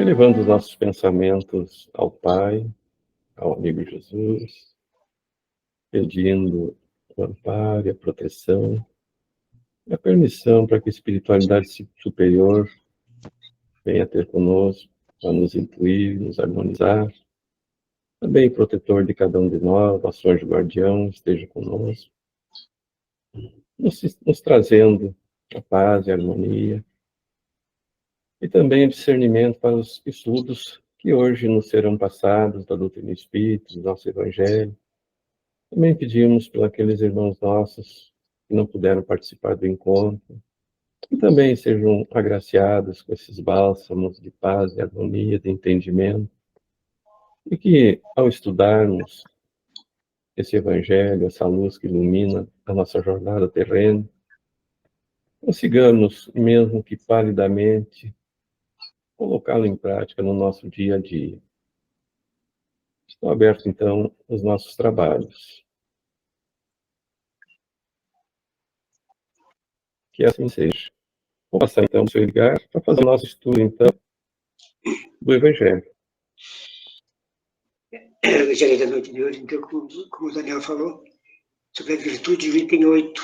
elevando os nossos pensamentos ao Pai, ao amigo Jesus, pedindo o amparo e a proteção, e a permissão para que a espiritualidade superior venha ter conosco, para nos intuir, nos harmonizar. Também protetor de cada um de nós, nosso anjo guardião, esteja conosco, nos trazendo a paz e a harmonia, e também discernimento para os estudos que hoje nos serão passados da doutrina espírita, do nosso evangelho. Também pedimos por aqueles irmãos nossos que não puderam participar do encontro, que também sejam agraciados com esses bálsamos de paz, de harmonia, de entendimento, e que, ao estudarmos esse evangelho, essa luz que ilumina a nossa jornada terrena, consigamos, mesmo que palidamente, colocá-lo em prática no nosso dia a dia. Estão abertos, então, os nossos trabalhos. Que assim seja. Vou passar, então, o seu Edgar para fazer o nosso estudo, então, do Evangelho. Evangelho da noite de hoje, então, como o Daniel falou, sobre a virtude, item 8.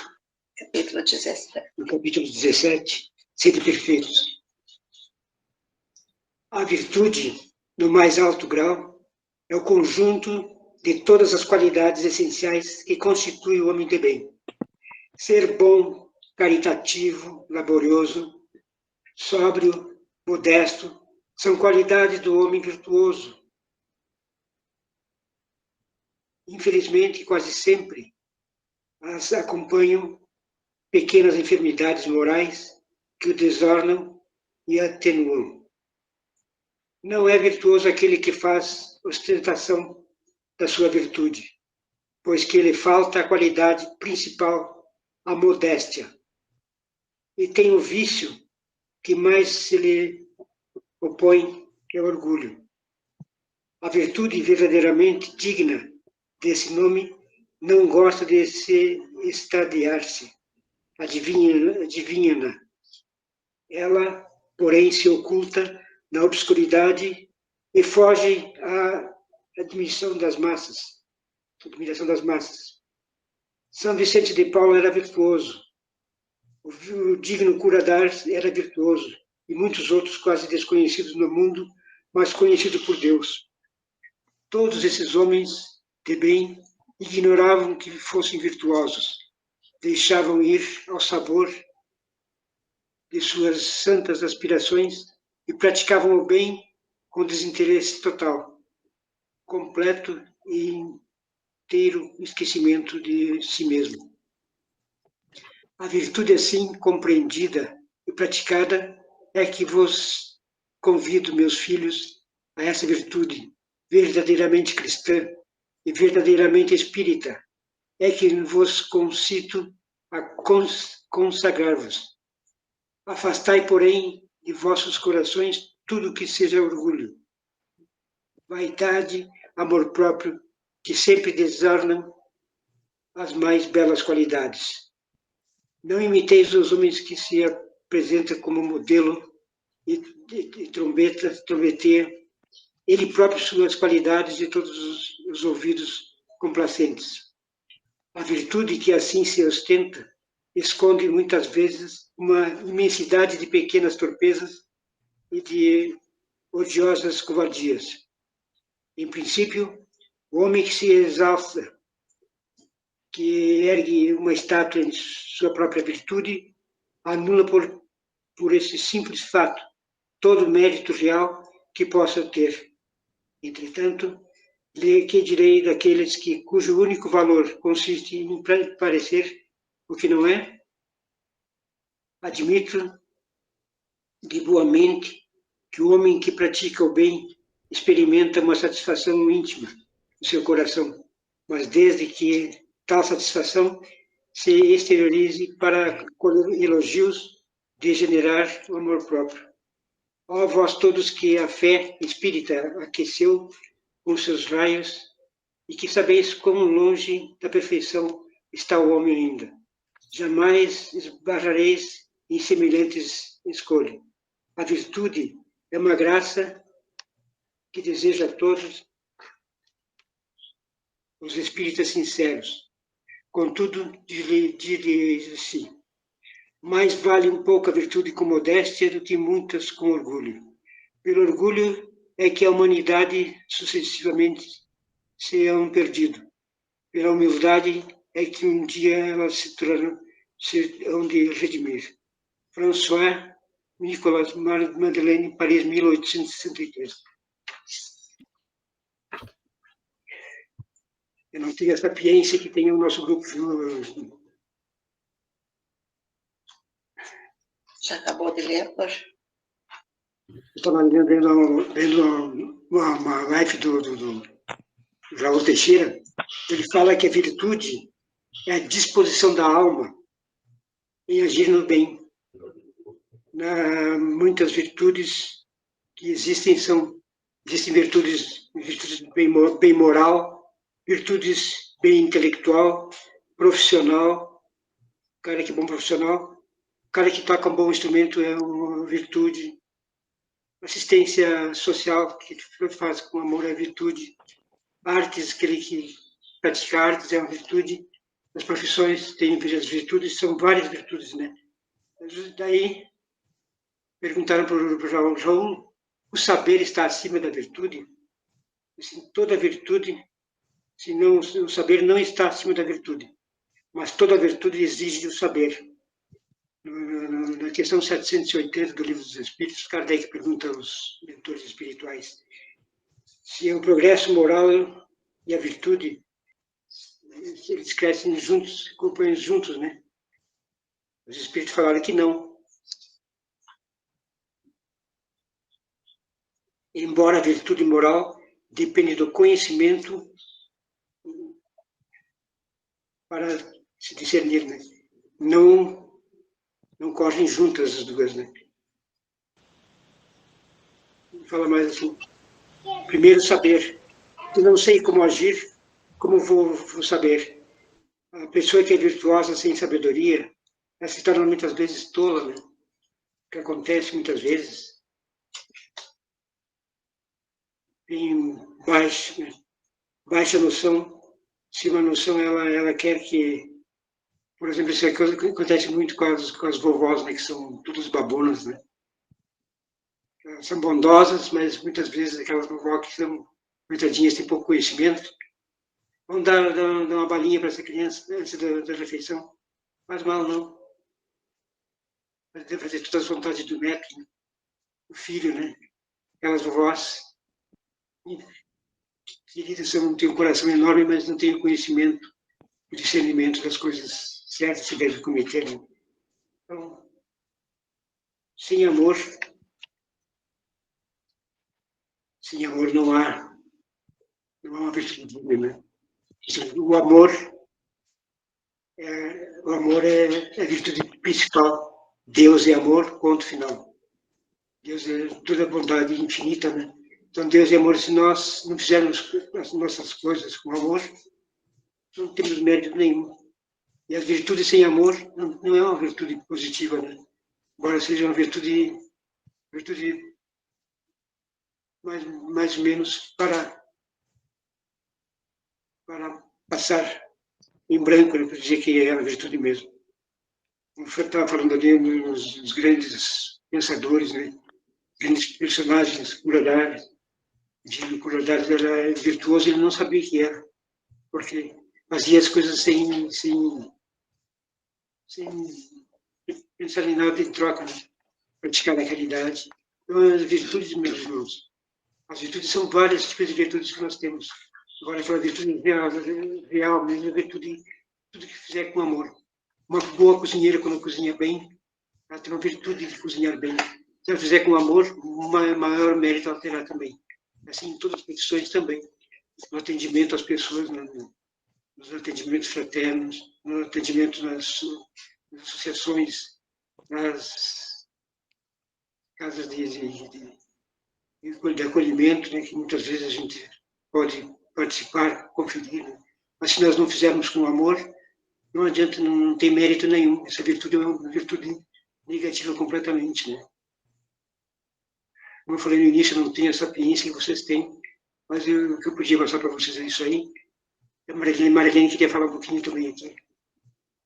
Capítulo 17. No capítulo 17, sede perfeitos. A virtude, no mais alto grau, é o conjunto de todas as qualidades essenciais que constituem o homem de bem. Ser bom, caritativo, laborioso, sóbrio, modesto, são qualidades do homem virtuoso. Infelizmente, quase sempre, as acompanham pequenas enfermidades morais que o desornam e atenuam. Não é virtuoso aquele que faz ostentação da sua virtude, pois que lhe falta a qualidade principal, a modéstia. E tem o vício que mais se lhe opõe, que é o orgulho. A virtude verdadeiramente digna desse nome não gosta de se estadiar-se, adivinha-na. Ela, porém, se oculta na obscuridade e foge à admiração das massas. São Vicente de Paulo era virtuoso, o digno cura d'Ars era virtuoso, e muitos outros quase desconhecidos no mundo, mas conhecidos por Deus. Todos esses homens de bem ignoravam que fossem virtuosos, deixavam ir ao sabor de suas santas aspirações e praticavam o bem com desinteresse total, completo e inteiro esquecimento de si mesmo. A virtude assim compreendida e praticada é que vos convido, meus filhos, a essa virtude verdadeiramente cristã e verdadeiramente espírita, é que vos concito a consagrar-vos. Afastai, porém, de vossos corações tudo que seja orgulho, vaidade, amor próprio, que sempre desornam as mais belas qualidades. Não imiteis os homens que se apresentam como modelo e trombeteia, ele próprio suas qualidades e todos os ouvidos complacentes. A virtude que assim se ostenta esconde muitas vezes uma imensidade de pequenas torpezas e de odiosas covardias. Em princípio, o homem que se exalça, que ergue uma estátua em sua própria virtude, anula por esse simples fato todo o mérito real que possa ter. Entretanto, que direi daqueles cujo único valor consiste em parecer o que não é? Admito de boa mente que o homem que pratica o bem experimenta uma satisfação íntima no seu coração, mas desde que tal satisfação se exteriorize para elogios de generar o amor próprio. Ó vós todos que a fé espírita aqueceu com seus raios e que sabeis quão longe da perfeição está o homem ainda. Jamais esbarrareis em semelhantes escolhas. A virtude é uma graça que desejo a todos os espíritas sinceros. Contudo, direi assim: mais vale um pouco a virtude com modéstia do que muitas com orgulho. Pelo orgulho é que a humanidade sucessivamente será perdido. Pela humildade é que um dia ela serão de redimir. François Nicolas Madeleine, Paris, 1863. Eu não tenho a sapiência que tem o nosso grupo. Já acabou de ler, pois? Eu estava vendo uma live do Raul Teixeira. Ele fala que a virtude é a disposição da alma em agir no bem. Muitas virtudes que existem existem virtudes bem moral, virtudes bem intelectual, profissional. O cara que é bom profissional, o cara que toca um bom instrumento é uma virtude. Assistência social que faz com amor é virtude. Artes, aquele que pratica artes é uma virtude. As profissões têm as virtudes, são várias virtudes, né? Daí perguntaram para o João, o saber está acima da virtude? Assim, toda virtude, senão o saber não está acima da virtude, mas toda virtude exige o saber. Na questão 780 do Livro dos Espíritos, Kardec pergunta aos mentores espirituais se o progresso moral e a virtude, eles crescem juntos, acompanham juntos, né? Os espíritos falaram que não. Embora a virtude moral depende do conhecimento para se discernir, né? Não correm juntas as duas, né? Fala mais assim. Primeiro, saber. Se não sei como agir, como vou saber? A pessoa que é virtuosa sem sabedoria, ela se torna muitas vezes tola, né? O que acontece muitas vezes. Tem baixa noção. Se uma noção ela quer que, por exemplo, isso acontece muito com as vovós, né, que são todas babonas, né? Elas são bondosas, mas muitas vezes aquelas vovós que são coitadinhas, têm pouco conhecimento, vão dar uma balinha para essa criança antes da refeição. Faz mal, não. Deve fazer todas as vontades do neto, né? O filho, né? Aquelas vovós queridas, têm um coração enorme, mas não têm o conhecimento, o discernimento das coisas certas que devem cometer. Né? Então, sem amor não há uma virtude, né? O amor é a virtude principal. Deus é amor, ponto final. Deus é toda a bondade infinita, né? Então, Deus é amor. Se nós não fizermos as nossas coisas com amor, não temos mérito nenhum. E a virtude sem amor não é uma virtude positiva, né? Embora seja uma virtude mais ou menos para passar em branco, né? Para dizer que é uma virtude mesmo. Como eu estava falando ali nos grandes pensadores, né? Grandes personagens, Kuradares. O Kuradares era virtuoso, ele não sabia que era, porque fazia as coisas sem pensar em nada em troca, né? Praticar a caridade. Então, as virtudes, meus irmãos, as virtudes são vários tipos de virtudes que nós temos. Agora, aquela virtude real mesmo, a virtude, tudo que fizer com amor. Uma boa cozinheira, quando cozinha bem, ela tem uma virtude de cozinhar bem. Se ela fizer com amor, maior mérito ela terá também. Assim, em todas as profissões também. No atendimento às pessoas, nos atendimentos fraternos, no atendimento nas associações, nas casas de acolhimento, né, que muitas vezes a gente pode participar, conferir. Né? Mas se nós não fizermos com amor, não adianta, não tem mérito nenhum. Essa virtude é uma virtude negativa completamente. Né? Como eu falei no início, eu não tenho a sapiência que vocês têm, mas o que eu podia mostrar para vocês é isso aí. A Marilene queria falar um pouquinho também aqui,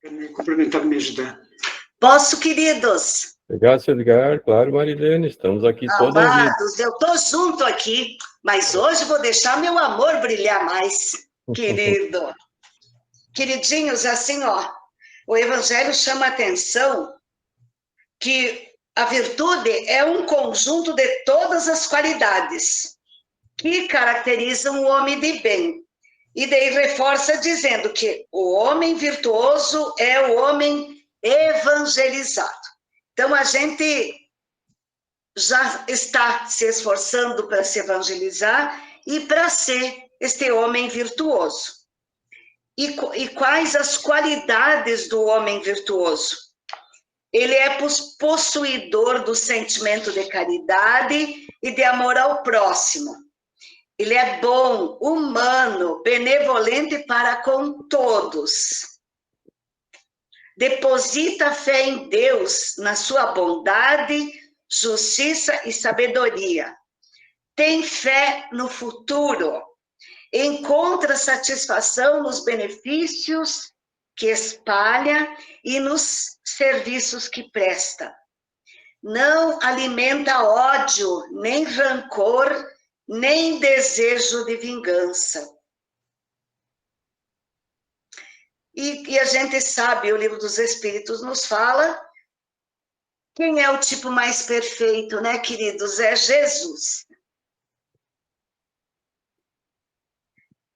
para me complementar, me ajudar. Posso, queridos? Obrigado, seu Edgar. Claro, Marilene, estamos aqui todos ouvidos. Amados, eu estou junto aqui, mas hoje vou deixar meu amor brilhar mais, querido. Queridinhos, assim, ó, o Evangelho chama a atenção que a virtude é um conjunto de todas as qualidades que caracterizam o homem de bem. E daí reforça dizendo que o homem virtuoso é o homem evangelizado. Então, a gente já está se esforçando para se evangelizar e para ser este homem virtuoso. E quais as qualidades do homem virtuoso? Ele é possuidor do sentimento de caridade e de amor ao próximo. Ele é bom, humano, benevolente para com todos. Deposita fé em Deus, na sua bondade, justiça e sabedoria. Tem fé no futuro. Encontra satisfação nos benefícios que espalha e nos serviços que presta. Não alimenta ódio, nem rancor, nem desejo de vingança. E a gente sabe, o Livro dos Espíritos nos fala, quem é o tipo mais perfeito, né, queridos? É Jesus.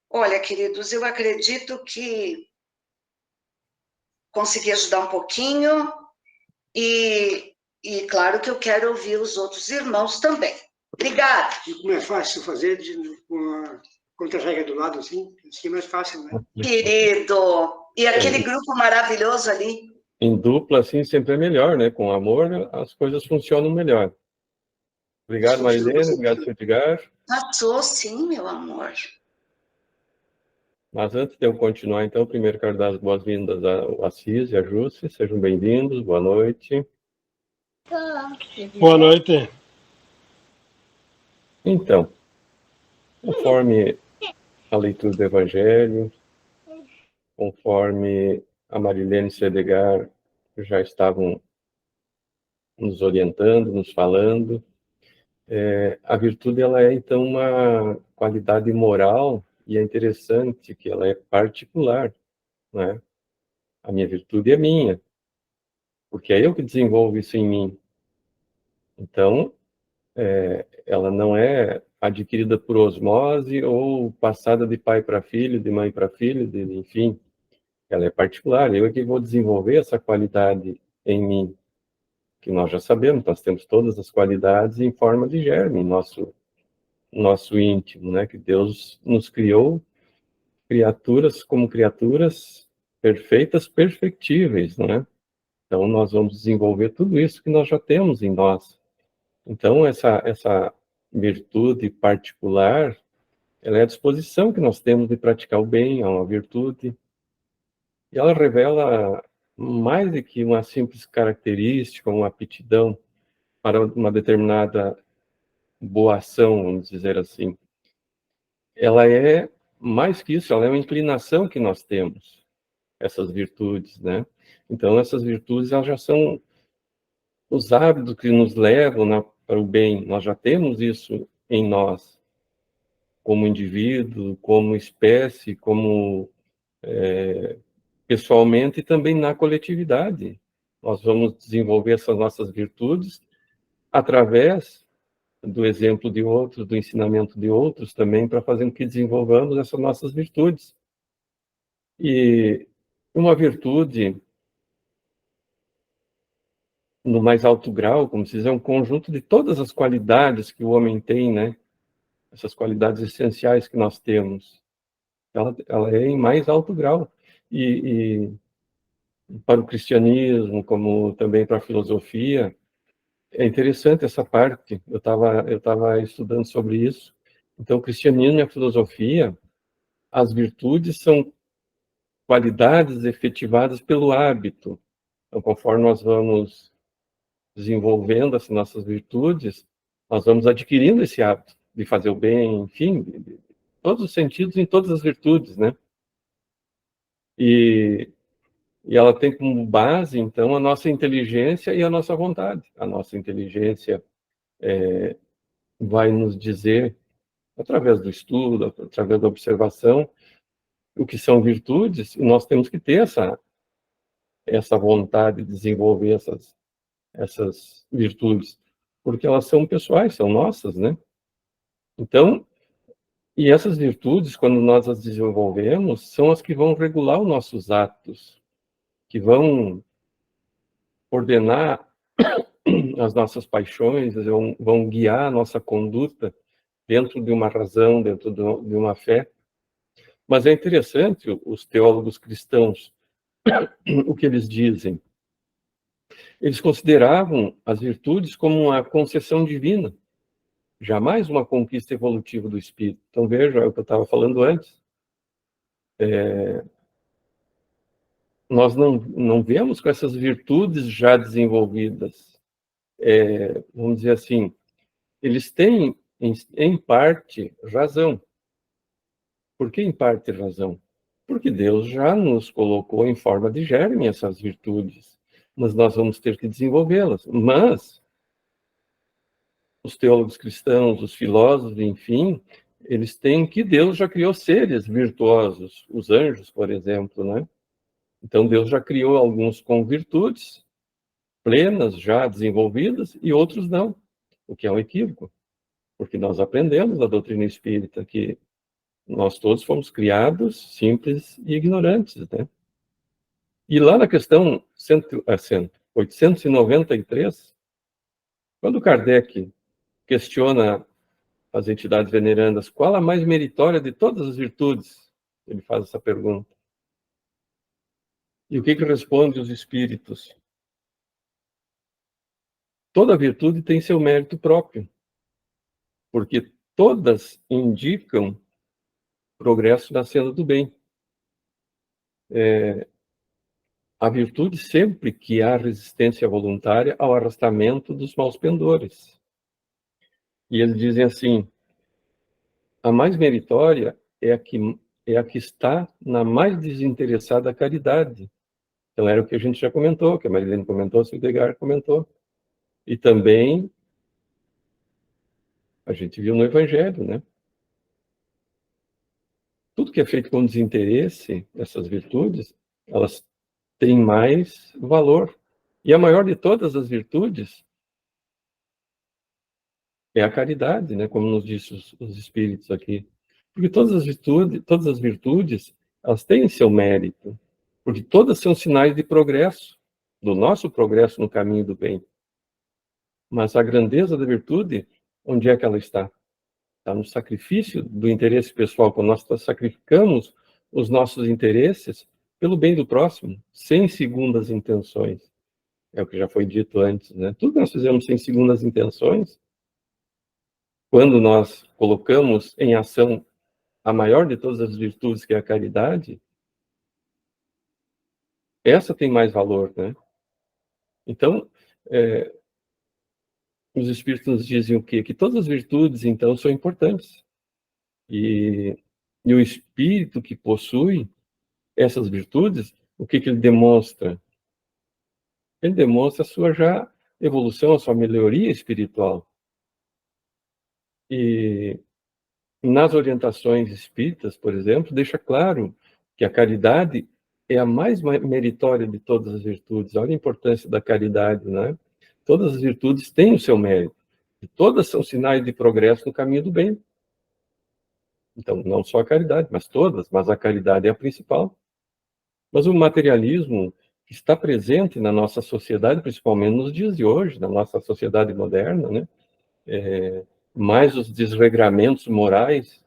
Olha, queridos, eu acredito que consegui ajudar um pouquinho e claro que eu quero ouvir os outros irmãos também. Obrigada. E como é fácil fazer com a contra-regra do lado, assim é mais fácil, né? Querido, e aquele grupo maravilhoso ali? Em dupla, assim, sempre é melhor, né? Com amor, as coisas funcionam melhor. Obrigado, Marilene. Obrigado, seu Edgar. Passou, sim, meu amor. Mas antes de eu continuar, então, primeiro quero dar as boas-vindas ao Assis e à Jússia. Sejam bem-vindos. Boa noite. Boa noite. Então, conforme a leitura do Evangelho, conforme a Marilene e o Edgar já estavam nos orientando, nos falando, a virtude ela é, então, uma qualidade moral e é interessante que ela é particular, né? A minha virtude é minha, porque é eu que desenvolvo isso em mim. Então, ela não é adquirida por osmose ou passada de pai para filho, de mãe para filho, enfim. Ela é particular, eu é que vou desenvolver essa qualidade em mim, que nós já sabemos, nós temos todas as qualidades em forma de germe, nosso íntimo, né? Que Deus nos criou como criaturas perfeitas, perfectíveis, né? Então, nós vamos desenvolver tudo isso que nós já temos em nós. Então, essa virtude particular, ela é a disposição que nós temos de praticar o bem, é uma virtude, e ela revela mais do que uma simples característica, uma aptidão para uma determinada boa ação, vamos dizer assim. Ela é mais que isso, ela é uma inclinação que nós temos, essas virtudes, né? Então, essas virtudes, elas já são os hábitos que nos levam para o bem, nós já temos isso em nós, como indivíduo, como espécie, como pessoalmente e também na coletividade. Nós vamos desenvolver essas nossas virtudes através do exemplo de outros, do ensinamento de outros também, para fazer com que desenvolvamos essas nossas virtudes. E uma virtude, no mais alto grau, como se diz, é um conjunto de todas as qualidades que o homem tem, né? Essas qualidades essenciais que nós temos. Ela é em mais alto grau. E para o cristianismo, como também para a filosofia, é interessante essa parte. Eu tava estudando sobre isso. Então, o cristianismo e a filosofia, as virtudes são qualidades efetivadas pelo hábito. Então, conforme nós vamos desenvolvendo as nossas virtudes, Nós vamos adquirindo esse hábito de fazer o bem, enfim, de todos os sentidos, em todas as virtudes, né? E ela tem como base, então, a nossa inteligência e a nossa vontade. A nossa inteligência vai nos dizer, através do estudo, através da observação, o que são virtudes, e nós temos que ter essa vontade de desenvolver essas virtudes, porque elas são pessoais, são nossas, né? Então, e essas virtudes, quando nós as desenvolvemos, são as que vão regular os nossos atos, que vão ordenar as nossas paixões, vão guiar a nossa conduta dentro de uma razão, dentro de uma fé. Mas é interessante os teólogos cristãos, o que eles dizem. Eles consideravam as virtudes como uma concessão divina, jamais uma conquista evolutiva do espírito. Então, veja, é o que eu estava falando antes. Nós não vemos com essas virtudes já desenvolvidas. Vamos dizer assim, eles têm, em parte, razão. Por que em parte razão? Porque Deus já nos colocou em forma de germe essas virtudes, mas nós vamos ter que desenvolvê-las. Mas os teólogos cristãos, os filósofos, enfim, eles têm que Deus já criou seres virtuosos, os anjos, por exemplo, né? Então Deus já criou alguns com virtudes plenas, já desenvolvidas, e outros não, o que é um equívoco, porque nós aprendemos na doutrina espírita que nós todos fomos criados simples e ignorantes, né? E lá na questão 893, quando Kardec questiona as entidades venerandas, qual a mais meritória de todas as virtudes? Ele faz essa pergunta. E o que responde os espíritos? Toda virtude tem seu mérito próprio, porque todas indicam progresso na senda do bem. A virtude sempre que há resistência voluntária ao arrastamento dos maus pendores. E eles dizem assim, a mais meritória é a que está na mais desinteressada caridade. Então, era o que a gente já comentou, que a Marilene comentou, o Sildegar comentou. E também a gente viu no Evangelho, né? Tudo que é feito com desinteresse, essas virtudes, elas têm mais valor. E a maior de todas as virtudes é a caridade, né? Como nos disse os espíritos aqui. Porque todas as virtudes, elas têm seu mérito. Porque todas são sinais de progresso, do nosso progresso no caminho do bem. Mas a grandeza da virtude, onde é que ela está? Está no sacrifício do interesse pessoal, quando nós sacrificamos os nossos interesses pelo bem do próximo, sem segundas intenções. É o que já foi dito antes, né? Tudo que nós fizemos sem segundas intenções, quando nós colocamos em ação a maior de todas as virtudes, que é a caridade, essa tem mais valor, né? Então, os espíritos nos dizem o quê? Que todas as virtudes, então, são importantes. E o espírito que possui essas virtudes, o que ele demonstra? Ele demonstra a sua já evolução, a sua melhoria espiritual. E nas orientações espíritas, por exemplo, deixa claro que a caridade é a mais meritória de todas as virtudes. Olha a importância da caridade, né? Todas as virtudes têm o seu mérito. E todas são sinais de progresso no caminho do bem. Então, não só a caridade, mas todas, mas a caridade é a principal. Mas o materialismo está presente na nossa sociedade, principalmente nos dias de hoje, na nossa sociedade moderna, né? Mais os desregramentos morais,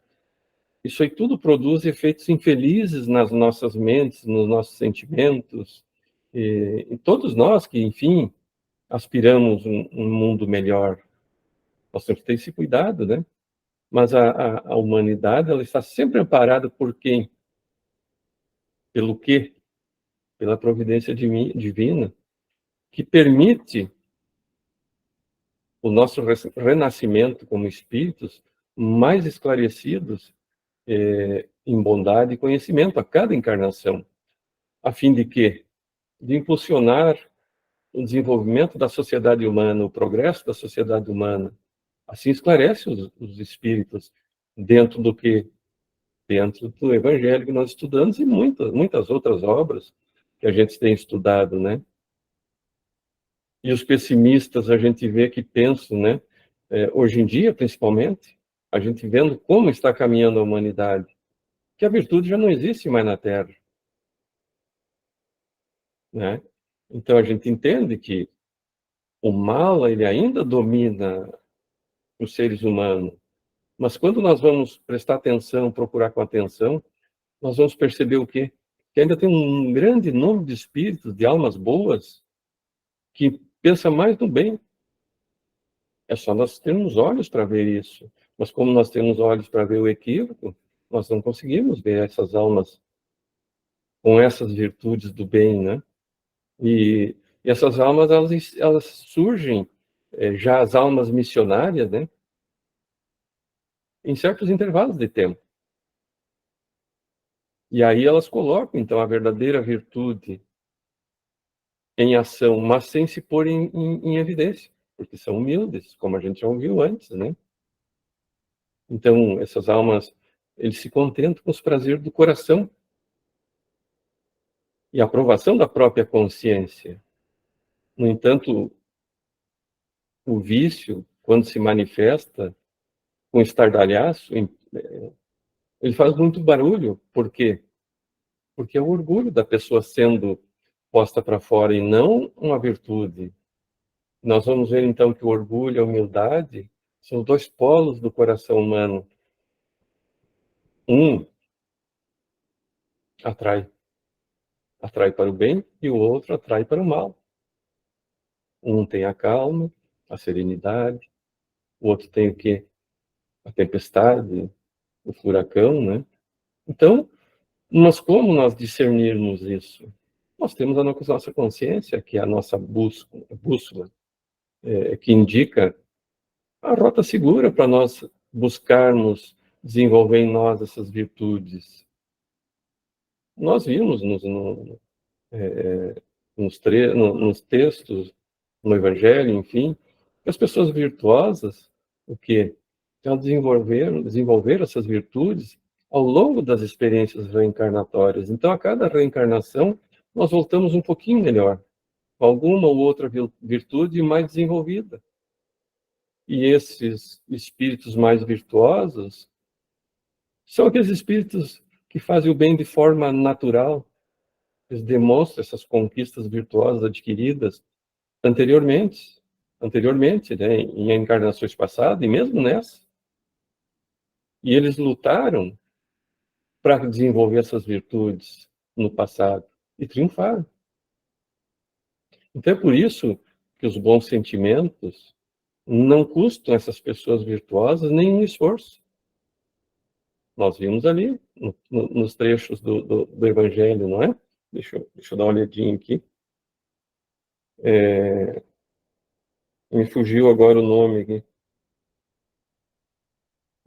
isso aí tudo produz efeitos infelizes nas nossas mentes, nos nossos sentimentos, e todos nós que, enfim, aspiramos um mundo melhor, nós temos que ter esse cuidado, né? Mas a humanidade, ela está sempre amparada por quem? Pelo quê? Pela providência divina, que permite o nosso renascimento como espíritos mais esclarecidos em bondade e conhecimento a cada encarnação, a fim de quê? De impulsionar o desenvolvimento da sociedade humana, o progresso da sociedade humana. Assim esclarece os espíritos dentro do que? Dentro do Evangelho que nós estudamos e muitas outras obras que a gente tem estudado, né? E os pessimistas, a gente vê que pensam, né? Hoje em dia, principalmente, a gente vendo como está caminhando a humanidade, que a virtude já não existe mais na Terra, né? Então, a gente entende que o mal, ele ainda domina os seres humanos, mas quando nós vamos prestar atenção, procurar com atenção, nós vamos perceber o quê? Que ainda tem um grande número de espíritos, de almas boas, que pensa mais no bem. É só nós termos olhos para ver isso. Mas como nós temos olhos para ver o equívoco, nós não conseguimos ver essas almas com essas virtudes do bem, né? E essas almas, elas surgem, já as almas missionárias, né? Em certos intervalos de tempo. E aí elas colocam, então, a verdadeira virtude em ação, mas sem se pôr em evidência, porque são humildes, como a gente já ouviu antes, né? Então, essas almas, eles se contentam com os prazeres do coração e a aprovação da própria consciência. No entanto, o vício, quando se manifesta com estardalhaço, ele faz muito barulho. Por quê? Porque é o orgulho da pessoa sendo posta para fora e não uma virtude. Nós vamos ver, então, que o orgulho e a humildade são dois polos do coração humano. Um atrai para o bem e o outro atrai para o mal. Um tem a calma, a serenidade, o outro tem o quê? A tempestade, o furacão, né? Então, mas como nós discernirmos isso? Nós temos a nossa consciência, que é a nossa bússola, que indica a rota segura para nós buscarmos desenvolver em nós essas virtudes. Nós vimos nos textos, no Evangelho, enfim, que as pessoas virtuosas, o quê? Elas desenvolveram essas virtudes ao longo das experiências reencarnatórias. Então, a cada reencarnação, nós voltamos um pouquinho melhor, com alguma ou outra virtude mais desenvolvida. E esses espíritos mais virtuosos são aqueles espíritos que fazem o bem de forma natural. Eles demonstram essas conquistas virtuosas adquiridas anteriormente, né, em encarnações passadas e mesmo nessa. E eles lutaram para desenvolver essas virtudes no passado e triunfaram. Então é por isso que os bons sentimentos não custam essas pessoas virtuosas nenhum esforço. Nós vimos ali nos trechos do Evangelho, não é? Deixa eu dar uma olhadinha aqui. Me fugiu agora o nome aqui.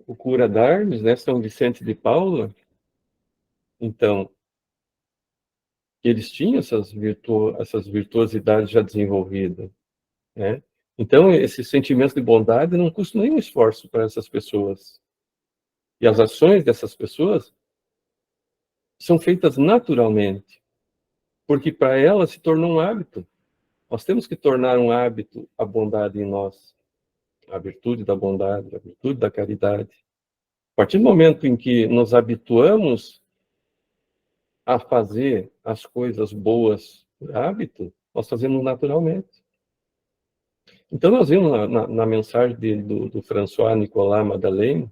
O cura d'Armes, né? São Vicente de Paula. Então, eles tinham essas virtuosidades já desenvolvidas, né? Então, esses sentimentos de bondade não custam nenhum esforço para essas pessoas. E as ações dessas pessoas são feitas naturalmente, porque para elas se tornou um hábito. Nós temos que tornar um hábito a bondade em nós, a virtude da bondade, a virtude da caridade. A partir do momento em que nos habituamos a fazer as coisas boas por hábito, nós fazemos naturalmente. Então, nós vimos na mensagem do François Nicolas Madeleine,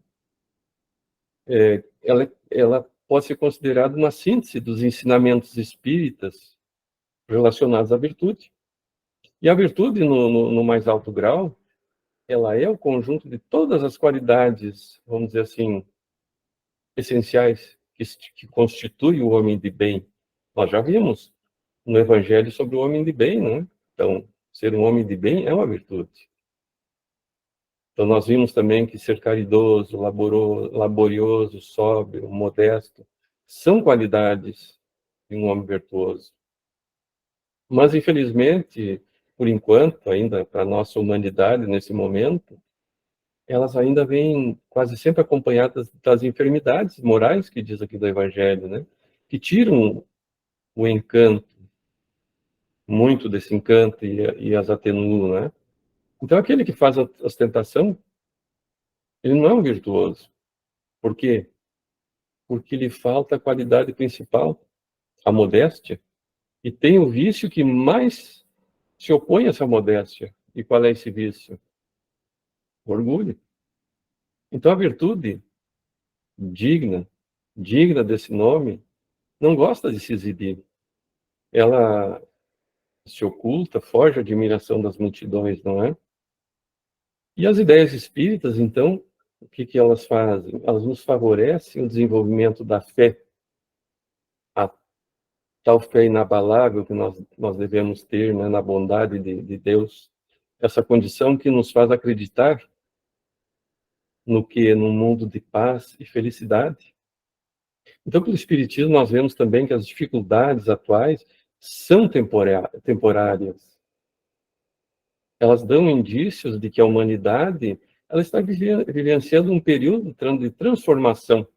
ela pode ser considerada uma síntese dos ensinamentos espíritas relacionados à virtude. E a virtude, no mais alto grau, ela é o conjunto de todas as qualidades, vamos dizer assim, essenciais que constituem o homem de bem. Nós já vimos no Evangelho sobre o homem de bem, né? Então, ser um homem de bem é uma virtude. Então, nós vimos também que ser caridoso, laborioso, sóbrio, modesto, são qualidades de um homem virtuoso. Mas, infelizmente, por enquanto, ainda para a nossa humanidade, nesse momento, elas ainda vêm quase sempre acompanhadas das enfermidades morais, que diz aqui do Evangelho, né? Que tiram o encanto, muito desse encanto e as atenuam, né? Então, aquele que faz a ostentação, ele não é um virtuoso. Por quê? Porque lhe falta a qualidade principal, a modéstia, e tem o vício que mais se opõe a essa modéstia. E qual é esse vício? O orgulho. Então, a virtude digna desse nome, não gosta de se exibir. Ela se oculta, foge à admiração das multidões, não é? E as ideias espíritas, então, o que elas fazem? Elas nos favorecem o desenvolvimento da fé, a tal fé inabalável que nós devemos ter, né, na bondade de Deus, essa condição que nos faz acreditar no mundo de paz e felicidade. Então, pelo Espiritismo, nós vemos também que as dificuldades atuais são temporárias. Elas dão indícios de que a humanidade ela está vivenciando um período de transformação.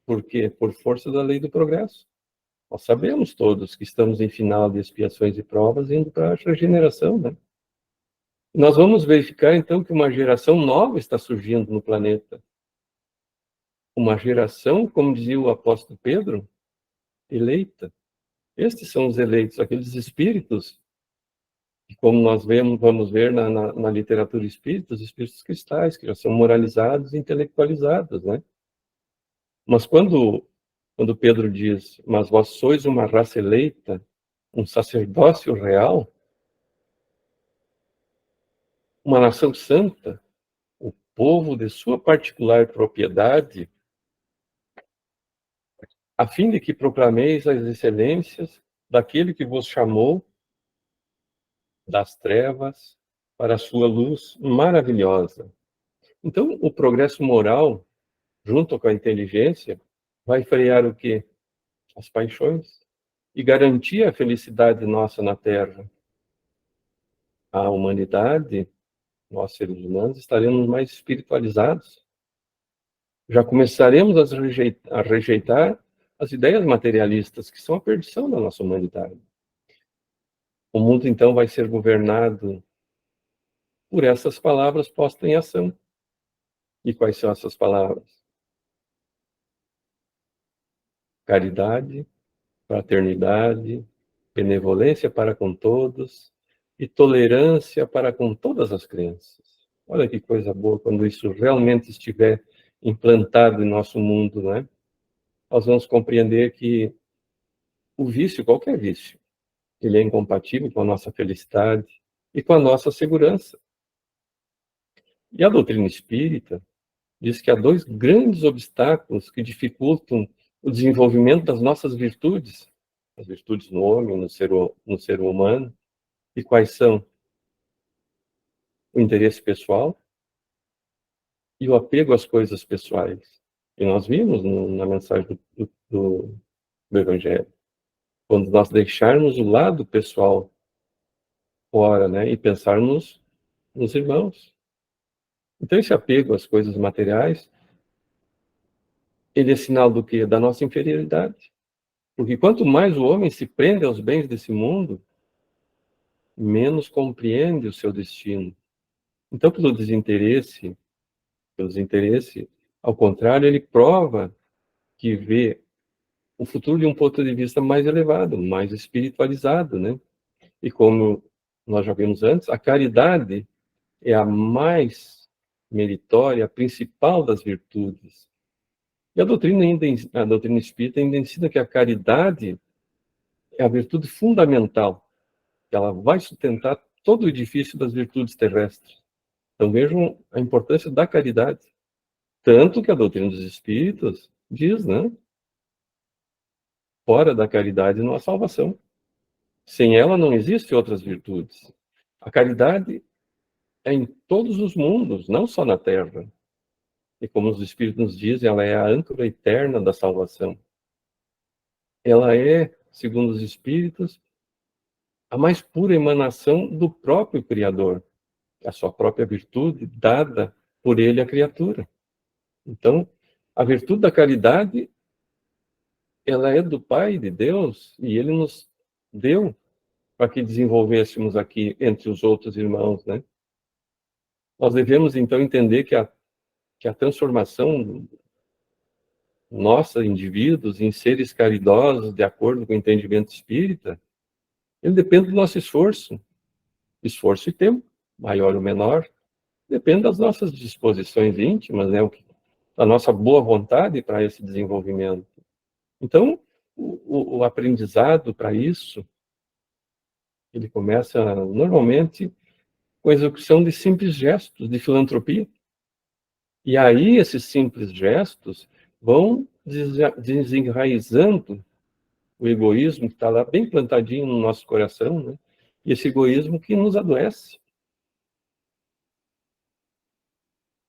Por quê? Por força da lei do progresso. Nós sabemos todos que estamos em final de expiações e provas, indo para a regeneração, né? Nós vamos verificar, então, que uma geração nova está surgindo no planeta. Uma geração, como dizia o apóstolo Pedro, eleita. Estes são os eleitos, aqueles espíritos, que, como nós vamos ver na literatura espírita, os espíritos cristais, que já são moralizados e intelectualizados, né? Mas quando Pedro diz, mas vós sois uma raça eleita, um sacerdócio real, uma nação santa, o povo de sua particular propriedade, a fim de que proclameis as excelências daquele que vos chamou das trevas para a sua luz maravilhosa. Então, o progresso moral, junto com a inteligência, vai frear o quê? As paixões e garantir a felicidade nossa na Terra. A humanidade, nós seres humanos, estaremos mais espiritualizados. Já começaremos a rejeitar as ideias materialistas, que são a perdição da nossa humanidade. O mundo, então, vai ser governado por essas palavras postas em ação. E quais são essas palavras? Caridade, fraternidade, benevolência para com todos e tolerância para com todas as crenças. Olha que coisa boa quando isso realmente estiver implantado em nosso mundo, né? Nós vamos compreender que o vício, qualquer vício, ele é incompatível com a nossa felicidade e com a nossa segurança. E a doutrina espírita diz que há dois grandes obstáculos que dificultam o desenvolvimento das nossas virtudes, as virtudes no homem, no ser humano. E quais são? O interesse pessoal e o apego às coisas pessoais. E nós vimos na mensagem do Evangelho. Quando nós deixarmos o lado pessoal fora, né, e pensarmos nos irmãos. Então, esse apego às coisas materiais, ele é sinal do quê? Da nossa inferioridade. Porque quanto mais o homem se prende aos bens desse mundo, menos compreende o seu destino. Então, pelo desinteresse, ao contrário, ele prova que vê o futuro de um ponto de vista mais elevado, mais espiritualizado, né? E como nós já vimos antes, a caridade é a mais meritória, a principal das virtudes. E a doutrina espírita ainda ensina que a caridade é a virtude fundamental, que ela vai sustentar todo o edifício das virtudes terrestres. Então vejam a importância da caridade. Tanto que a doutrina dos espíritos diz, né? Fora da caridade não há salvação. Sem ela não existem outras virtudes. A caridade é em todos os mundos, não só na Terra. E como os Espíritos nos dizem, ela é a âncora eterna da salvação. Ela é, segundo os Espíritos, a mais pura emanação do próprio Criador, a sua própria virtude dada por Ele à criatura. Então, a virtude da caridade, ela é do Pai de Deus, e Ele nos deu para que desenvolvêssemos aqui entre os outros irmãos, né? Nós devemos, então, entender que a transformação nossa, indivíduos, em seres caridosos, de acordo com o entendimento espírita, ele depende do nosso esforço. Esforço e tempo, maior ou menor, depende das nossas disposições íntimas, né? Da nossa boa vontade para esse desenvolvimento. Então, o aprendizado para isso, ele começa normalmente com a execução de simples gestos de filantropia. E aí, esses simples gestos vão desenraizando o egoísmo que está lá bem plantadinho no nosso coração, né? E esse egoísmo que nos adoece.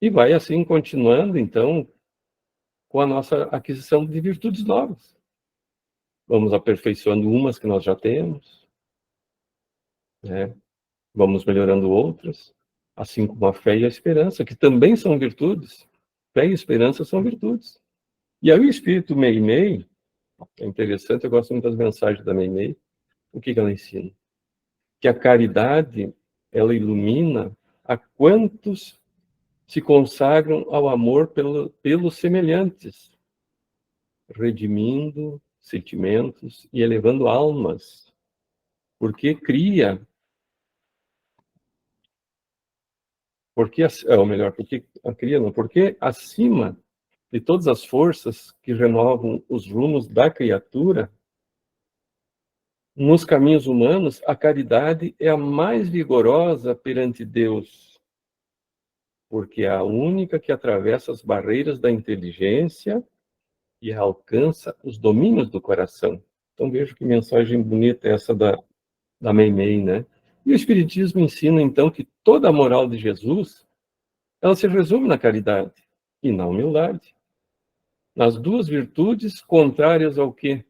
E vai assim continuando, então, com a nossa aquisição de virtudes novas. Vamos aperfeiçoando umas que nós já temos, né? Vamos melhorando outras, assim como a fé e a esperança, que também são virtudes. Fé e esperança são virtudes. E aí o Espírito Meimei, é interessante, eu gosto muito das mensagens da Meimei, o que ela ensina? Que a caridade, ela ilumina a quantos se consagram ao amor pelos semelhantes, redimindo sentimentos e elevando almas, porque cria, ou melhor, porque cria não, porque acima de todas as forças que renovam os rumos da criatura, nos caminhos humanos, a caridade é a mais vigorosa perante Deus, porque é a única que atravessa as barreiras da inteligência e alcança os domínios do coração. Então veja que mensagem bonita essa da Meimei, né? E o Espiritismo ensina, então, que toda a moral de Jesus, ela se resume na caridade e na humildade. Nas duas virtudes contrárias ao que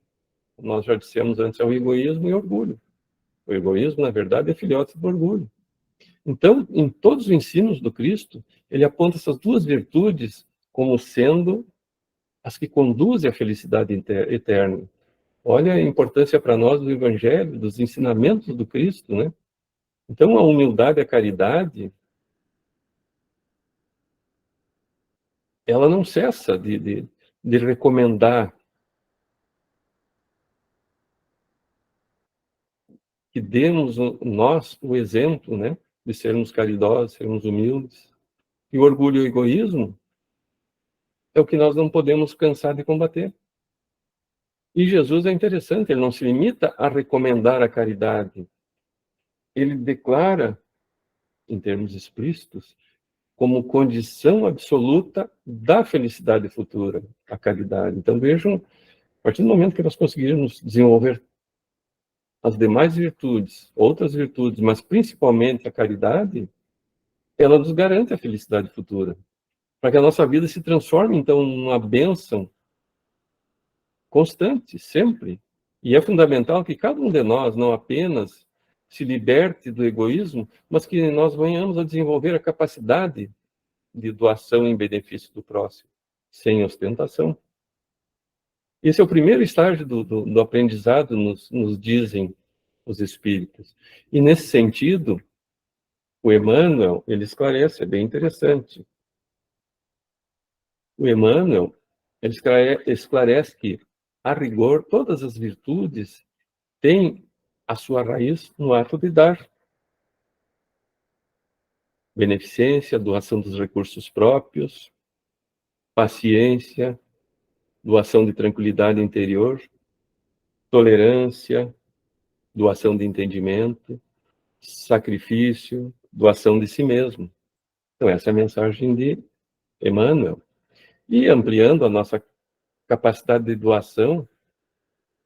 nós já dissemos antes, ao egoísmo e orgulho. O egoísmo, na verdade, é filhote do orgulho. Então, em todos os ensinos do Cristo, ele aponta essas duas virtudes como sendo as que conduzem à felicidade eterna. Olha a importância para nós do Evangelho, dos ensinamentos do Cristo, né? Então, a humildade e a caridade, ela não cessa de recomendar que demos nós o exemplo, né? De sermos caridosos, sermos humildes. E o orgulho e o egoísmo é o que nós não podemos cansar de combater. E Jesus é interessante, ele não se limita a recomendar a caridade. Ele declara, em termos explícitos, como condição absoluta da felicidade futura, a caridade. Então vejam, a partir do momento que nós conseguirmos desenvolver as demais virtudes, outras virtudes, mas principalmente a caridade, ela nos garante a felicidade futura. Para que a nossa vida se transforme, então, numa bênção constante, sempre. E é fundamental que cada um de nós não apenas se liberte do egoísmo, mas que nós venhamos a desenvolver a capacidade de doação em benefício do próximo, sem ostentação. Esse é o primeiro estágio do aprendizado, nos dizem os espíritos. E, nesse sentido, o Emmanuel, ele esclarece, é bem interessante. O Emmanuel, ele esclarece que, a rigor, todas as virtudes têm a sua raiz no ato de dar. Beneficência, doação dos recursos próprios, paciência, doação de tranquilidade interior, tolerância, doação de entendimento, sacrifício, doação de si mesmo. Então, essa é a mensagem de Emmanuel. E ampliando a nossa capacidade de doação,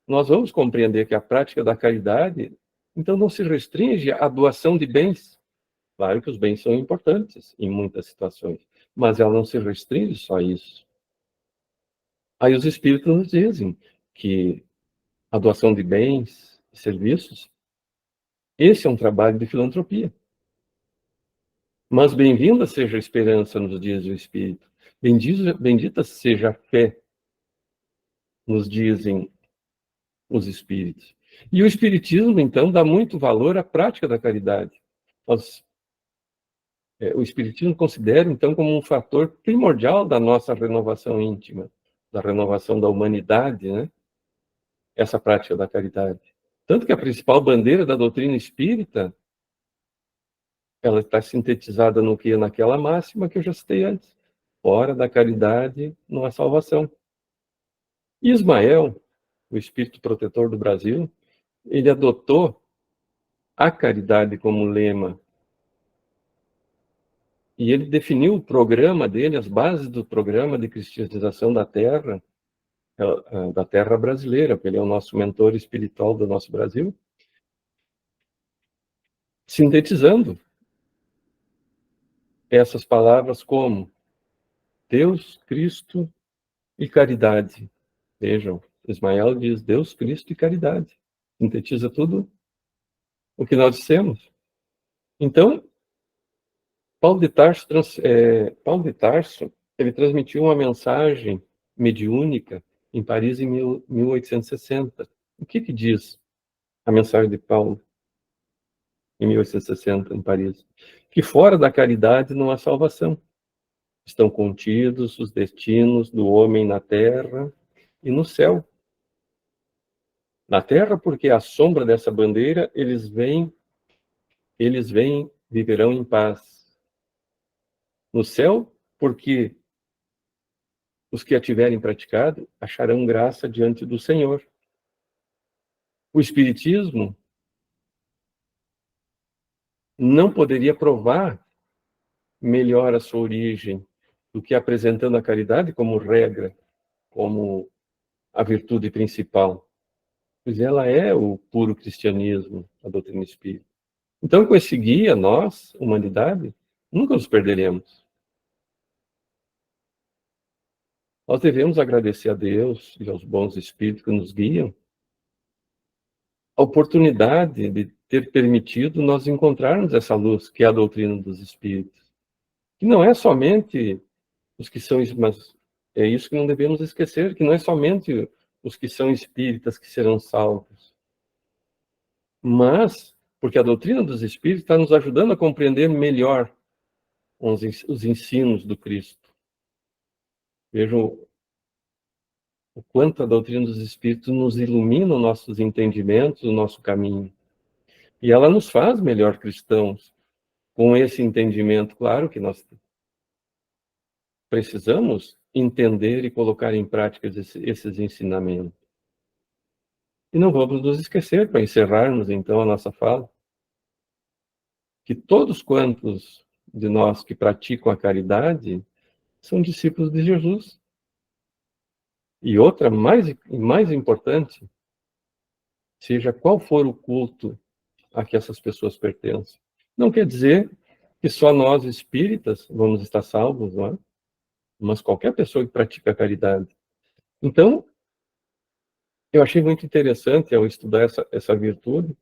nós vamos compreender que a prática da caridade, então, não se restringe à doação de bens, Claro que os bens são importantes em muitas situações, mas ela não se restringe só a isso. Aí os espíritos nos dizem que a doação de bens e serviços, esse é um trabalho de filantropia. Mas bem-vinda seja a esperança nos dias do Espírito. Bendita seja a fé, nos dizem os Espíritos. E o Espiritismo, então, dá muito valor à prática da caridade. O Espiritismo considera, então, como um fator primordial da nossa renovação íntima, da renovação da humanidade, né? Essa prática da caridade. Tanto que a principal bandeira da doutrina espírita, ela está sintetizada no que? Naquela máxima que eu já citei antes. Fora da caridade não há salvação. Ismael, o espírito protetor do Brasil, ele adotou a caridade como lema. E ele definiu o programa dele, as bases do programa de cristianização da Terra brasileira, porque ele é o nosso mentor espiritual do nosso Brasil, sintetizando essas palavras como Deus, Cristo e caridade. Vejam, Ismael diz Deus, Cristo e caridade. Sintetiza tudo o que nós dissemos. Então, Paulo de Tarso, ele transmitiu uma mensagem mediúnica em Paris em 1860. O que diz a mensagem de Paulo em 1860 em Paris? Que fora da caridade não há salvação. Estão contidos os destinos do homem na terra e no céu. Na terra, porque à sombra dessa bandeira eles vêm, viverão em paz. No céu, porque os que a tiverem praticado acharão graça diante do Senhor. O Espiritismo não poderia provar melhor a sua origem do que apresentando a caridade como regra, como a virtude principal. Pois ela é o puro cristianismo, a doutrina espírita. Então, com esse guia, nós, humanidade, nunca nos perderemos. Nós devemos agradecer a Deus e aos bons espíritos que nos guiam a oportunidade de ter permitido nós encontrarmos essa luz, que é a doutrina dos espíritos. Que não é somente os que são, mas é isso que não devemos esquecer, que não é somente os que são espíritas que serão salvos, mas porque a doutrina dos espíritos está nos ajudando a compreender melhor os ensinos do Cristo. Vejam o quanto a doutrina dos espíritos nos ilumina os nossos entendimentos, o nosso caminho. E ela nos faz melhor cristãos. Com esse entendimento, claro que nós precisamos entender e colocar em prática esses ensinamentos. E não vamos nos esquecer, para encerrarmos então a nossa fala, que todos quantos de nós que praticam a caridade são discípulos de Jesus. E outra, mais importante, seja qual for o culto a que essas pessoas pertencem. Não quer dizer que só nós espíritas vamos estar salvos, não é? Mas qualquer pessoa que pratica a caridade. Então, eu achei muito interessante ao estudar essa virtude,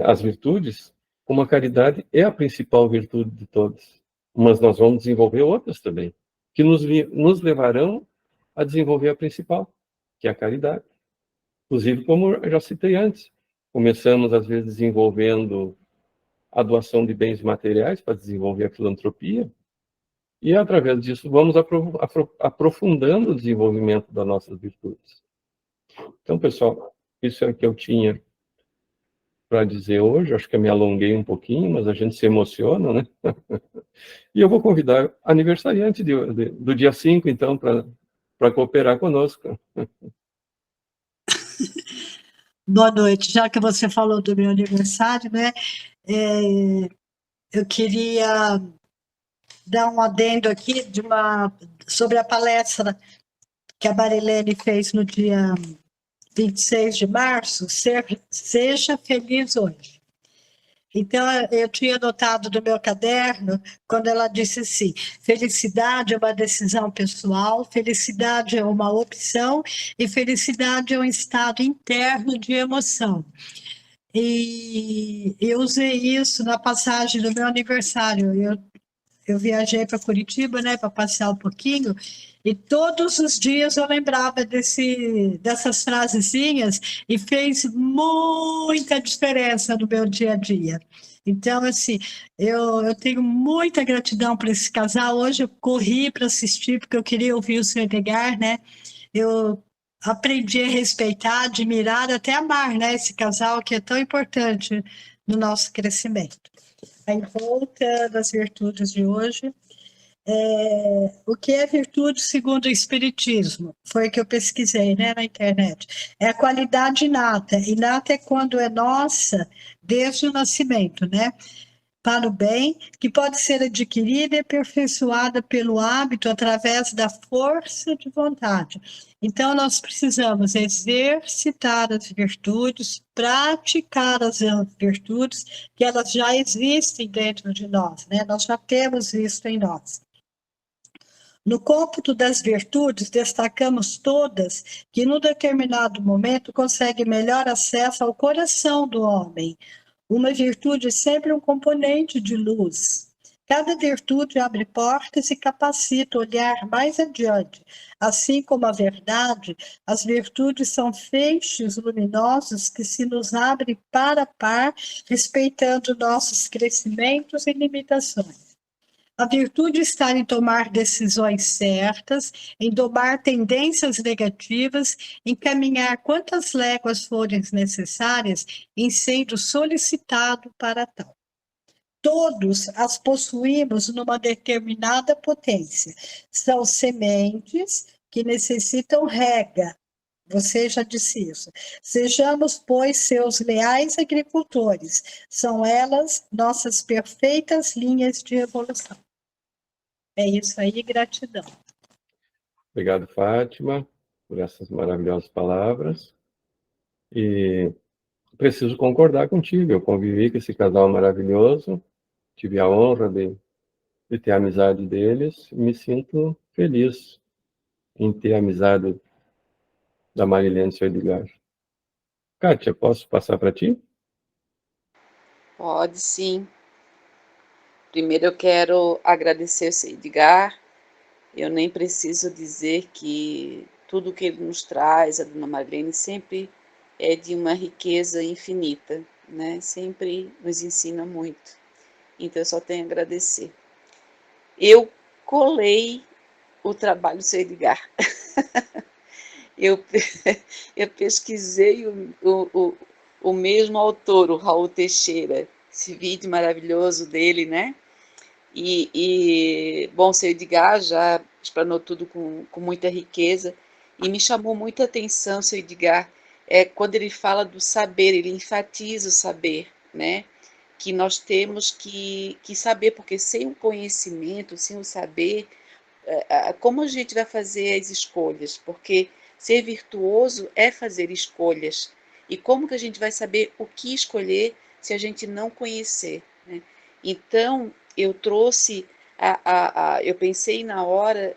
as virtudes, como a caridade é a principal virtude de todas. Mas nós vamos desenvolver outras também, que nos levarão a desenvolver a principal, que é a caridade. Inclusive, como eu já citei antes, começamos, às vezes, desenvolvendo a doação de bens materiais para desenvolver a filantropia, e, através disso, vamos aprofundando o desenvolvimento das nossas virtudes. Então, pessoal, isso é o que eu tinha para dizer hoje. Acho que eu me alonguei um pouquinho, mas a gente se emociona, né? E eu vou convidar aniversariante do dia 5, então, para cooperar conosco. Boa noite. Já que você falou do meu aniversário, né? Eu queria dar um adendo aqui sobre a palestra que a Marilene fez no dia 26 de março, Seja Feliz Hoje. Então, eu tinha notado no meu caderno, quando ela disse assim: felicidade é uma decisão pessoal, felicidade é uma opção, e felicidade é um estado interno de emoção. E eu usei isso na passagem do meu aniversário. Eu viajei para Curitiba, né, para passear um pouquinho, e todos os dias eu lembrava dessas frasezinhas e fez muita diferença no meu dia a dia. Então, assim, eu tenho muita gratidão por esse casal. Hoje eu corri para assistir, porque eu queria ouvir o Sr. Edgar, né? Eu aprendi a respeitar, admirar, até amar, né, esse casal que é tão importante no nosso crescimento. Aí, voltando às virtudes de hoje, o que é virtude segundo o Espiritismo? Foi o que eu pesquisei, né, na internet. É a qualidade inata. Inata é quando é nossa desde o nascimento, né? Para o bem, que pode ser adquirida e aperfeiçoada pelo hábito através da força de vontade. Então, nós precisamos exercitar as virtudes, praticar as virtudes, que elas já existem dentro de nós, né? Nós já temos isso em nós. No cômputo das virtudes, destacamos todas que, num determinado momento, conseguem melhor acesso ao coração do homem. Uma virtude é sempre um componente de luz. Cada virtude abre portas e capacita olhar mais adiante. Assim como a verdade, as virtudes são feixes luminosos que se nos abrem para par, respeitando nossos crescimentos e limitações. A virtude está em tomar decisões certas, em domar tendências negativas, em caminhar quantas léguas forem necessárias, em sendo solicitado para tal. Todos as possuímos numa determinada potência. São sementes que necessitam rega. Você já disse isso. Sejamos, pois, seus leais agricultores. São elas nossas perfeitas linhas de evolução. É isso aí, gratidão. Obrigado, Fátima, por essas maravilhosas palavras. E preciso concordar contigo. Eu convivi com esse casal maravilhoso, tive a honra de ter a amizade deles e me sinto feliz em ter a amizade da Marilene e do Edgar. Kátia, posso passar para ti? Pode sim. Primeiro eu quero agradecer o seu Edgar. Eu nem preciso dizer que tudo que ele nos traz, a dona Marlene, sempre é de uma riqueza infinita, né? Sempre nos ensina muito. Então eu só tenho a agradecer. Eu colei o trabalho do seu Edgar. Eu, eu pesquisei o mesmo autor, o Raul Teixeira, esse vídeo maravilhoso dele, né? Bom, seu Edgar já explanou tudo com muita riqueza e me chamou muita atenção, seu Edgar, quando ele fala do saber, ele enfatiza o saber, né? Que nós temos que saber, porque sem o conhecimento, sem o saber, como a gente vai fazer as escolhas? Porque ser virtuoso é fazer escolhas. E como que a gente vai saber o que escolher se a gente não conhecer, né? Então, eu trouxe, eu pensei na hora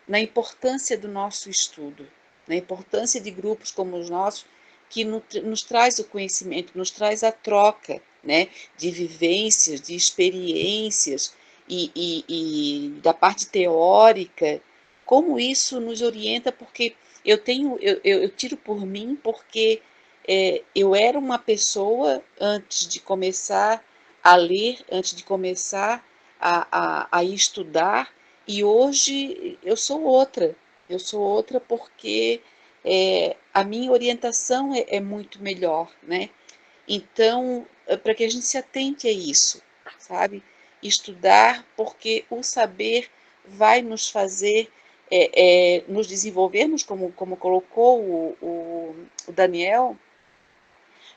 na importância do nosso estudo, na importância de grupos como os nossos, que nos traz o conhecimento, nos traz a troca, né, de vivências, de experiências e da parte teórica, como isso nos orienta, porque eu tiro por mim, porque eu era uma pessoa antes de começar a ler, antes de começar a estudar, e hoje eu sou outra. Eu sou outra porque a minha orientação é muito melhor, né? Então, para que a gente se atente a isso, sabe? Estudar, porque o saber vai nos fazer nos desenvolvermos, como colocou o Daniel,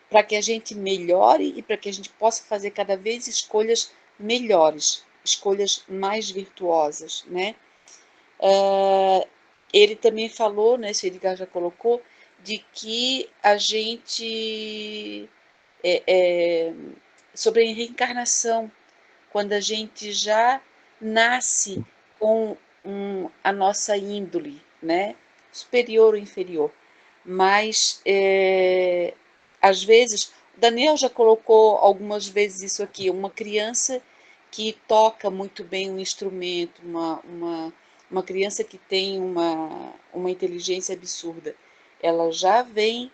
para que a gente melhore e para que a gente possa fazer cada vez escolhas melhores, escolhas mais virtuosas, né? Ele também falou, né, se o Edgar já colocou, de que a gente sobre a reencarnação, quando a gente já nasce com a nossa índole, né? Superior ou inferior. Mas, às vezes, o Daniel já colocou algumas vezes isso aqui, uma criança que toca muito bem um instrumento, uma criança que tem uma inteligência absurda, ela já vem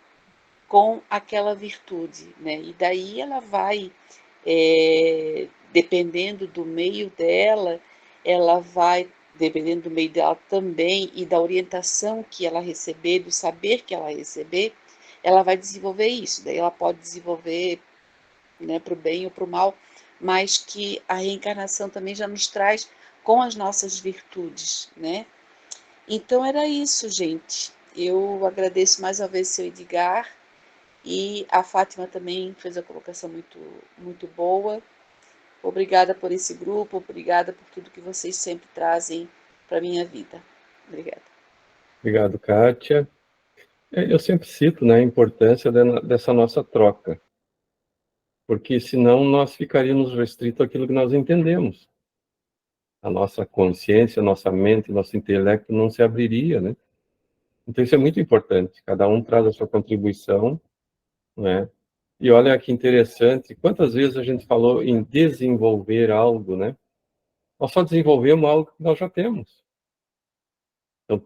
com aquela virtude, né? E daí ela vai, dependendo do meio dela, ela vai, dependendo do meio dela também e da orientação que ela receber, do saber que ela receber, ela vai desenvolver isso. Daí ela pode desenvolver, né, para o bem ou para o mal, mas que a reencarnação também já nos traz com as nossas virtudes, né? Então era isso, gente. Eu agradeço mais uma vez seu Edgar, e a Fátima também fez a colocação muito, muito boa. Obrigada por esse grupo, obrigada por tudo que vocês sempre trazem para a minha vida. Obrigada. Obrigado, Kátia. Eu sempre cito, né, a importância dessa nossa troca, porque senão nós ficaríamos restritos àquilo que nós entendemos. A nossa consciência, a nossa mente, nosso intelecto não se abriria, né? Então isso é muito importante. Cada um traz a sua contribuição, né? E olha que interessante, quantas vezes a gente falou em desenvolver algo, né? Nós só desenvolvemos algo que nós já temos. Então,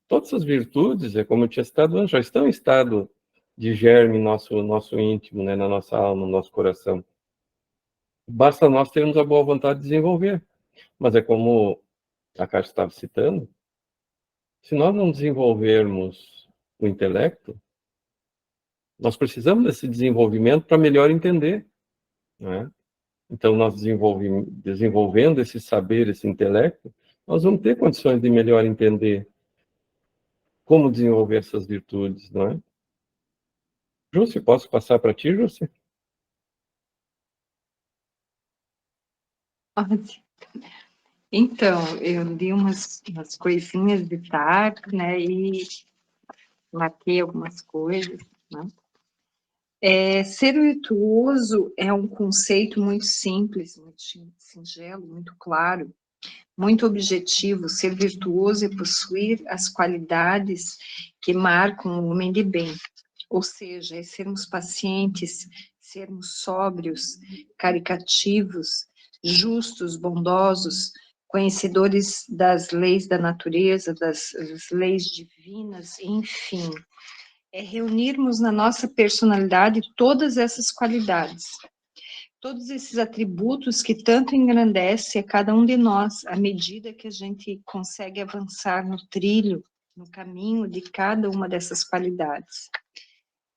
todas as virtudes, é como eu tinha citado antes, já estão em estado de germe nosso íntimo, né? Na nossa alma, no nosso coração. Basta nós termos a boa vontade de desenvolver. Mas é como a Cátia estava citando, se nós não desenvolvermos o intelecto, nós precisamos desse desenvolvimento para melhor entender, né? Então, nós desenvolvendo esse saber, esse intelecto, nós vamos ter condições de melhor entender como desenvolver essas virtudes, não é? Júcia, posso passar para ti, Júcia? Pode. Então, eu li umas coisinhas de tarde, né, e marquei algumas coisas, né. Ser virtuoso é um conceito muito simples, muito singelo, muito claro, muito objetivo. Ser virtuoso é possuir as qualidades que marcam o homem de bem, ou seja, é sermos pacientes, sermos sóbrios, caricativos, justos, bondosos, conhecedores das leis da natureza, das leis divinas, enfim. É reunirmos na nossa personalidade todas essas qualidades, todos esses atributos que tanto engrandecem a cada um de nós, à medida que a gente consegue avançar no trilho, no caminho de cada uma dessas qualidades.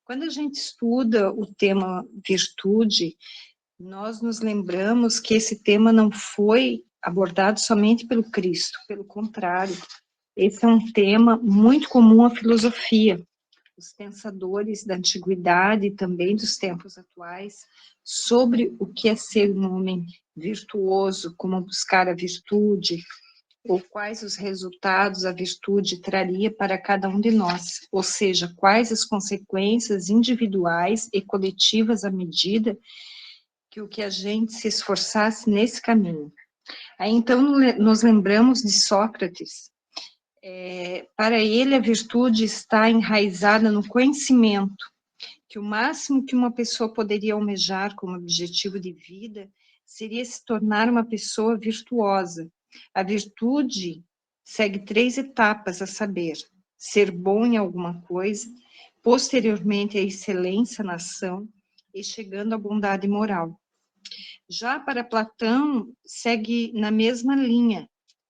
Quando a gente estuda o tema virtude, nós nos lembramos que esse tema não foi abordado somente pelo Cristo, pelo contrário, esse é um tema muito comum à filosofia. Os pensadores da antiguidade e também dos tempos atuais sobre o que é ser um homem virtuoso, como buscar a virtude, ou quais os resultados a virtude traria para cada um de nós, ou seja, quais as consequências individuais e coletivas à medida que o que a gente se esforçasse nesse caminho. Aí então nos lembramos de Sócrates. Para ele a virtude está enraizada no conhecimento, que o máximo que uma pessoa poderia almejar como objetivo de vida seria se tornar uma pessoa virtuosa. A virtude segue 3 etapas, a saber, ser bom em alguma coisa, posteriormente a excelência na ação e chegando à bondade moral. Já para Platão, segue na mesma linha.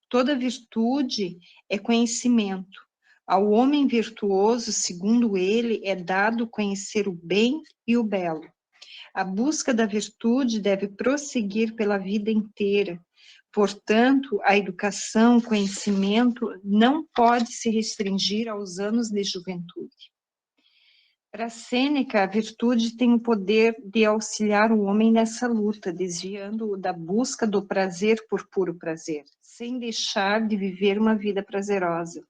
Toda virtude é conhecimento. Ao homem virtuoso, segundo ele, é dado conhecer o bem e o belo. A busca da virtude deve prosseguir pela vida inteira. Portanto, a educação, o conhecimento não pode se restringir aos anos de juventude. Para Sêneca, a virtude tem o poder de auxiliar o homem nessa luta, desviando-o da busca do prazer por puro prazer, sem deixar de viver uma vida prazerosa.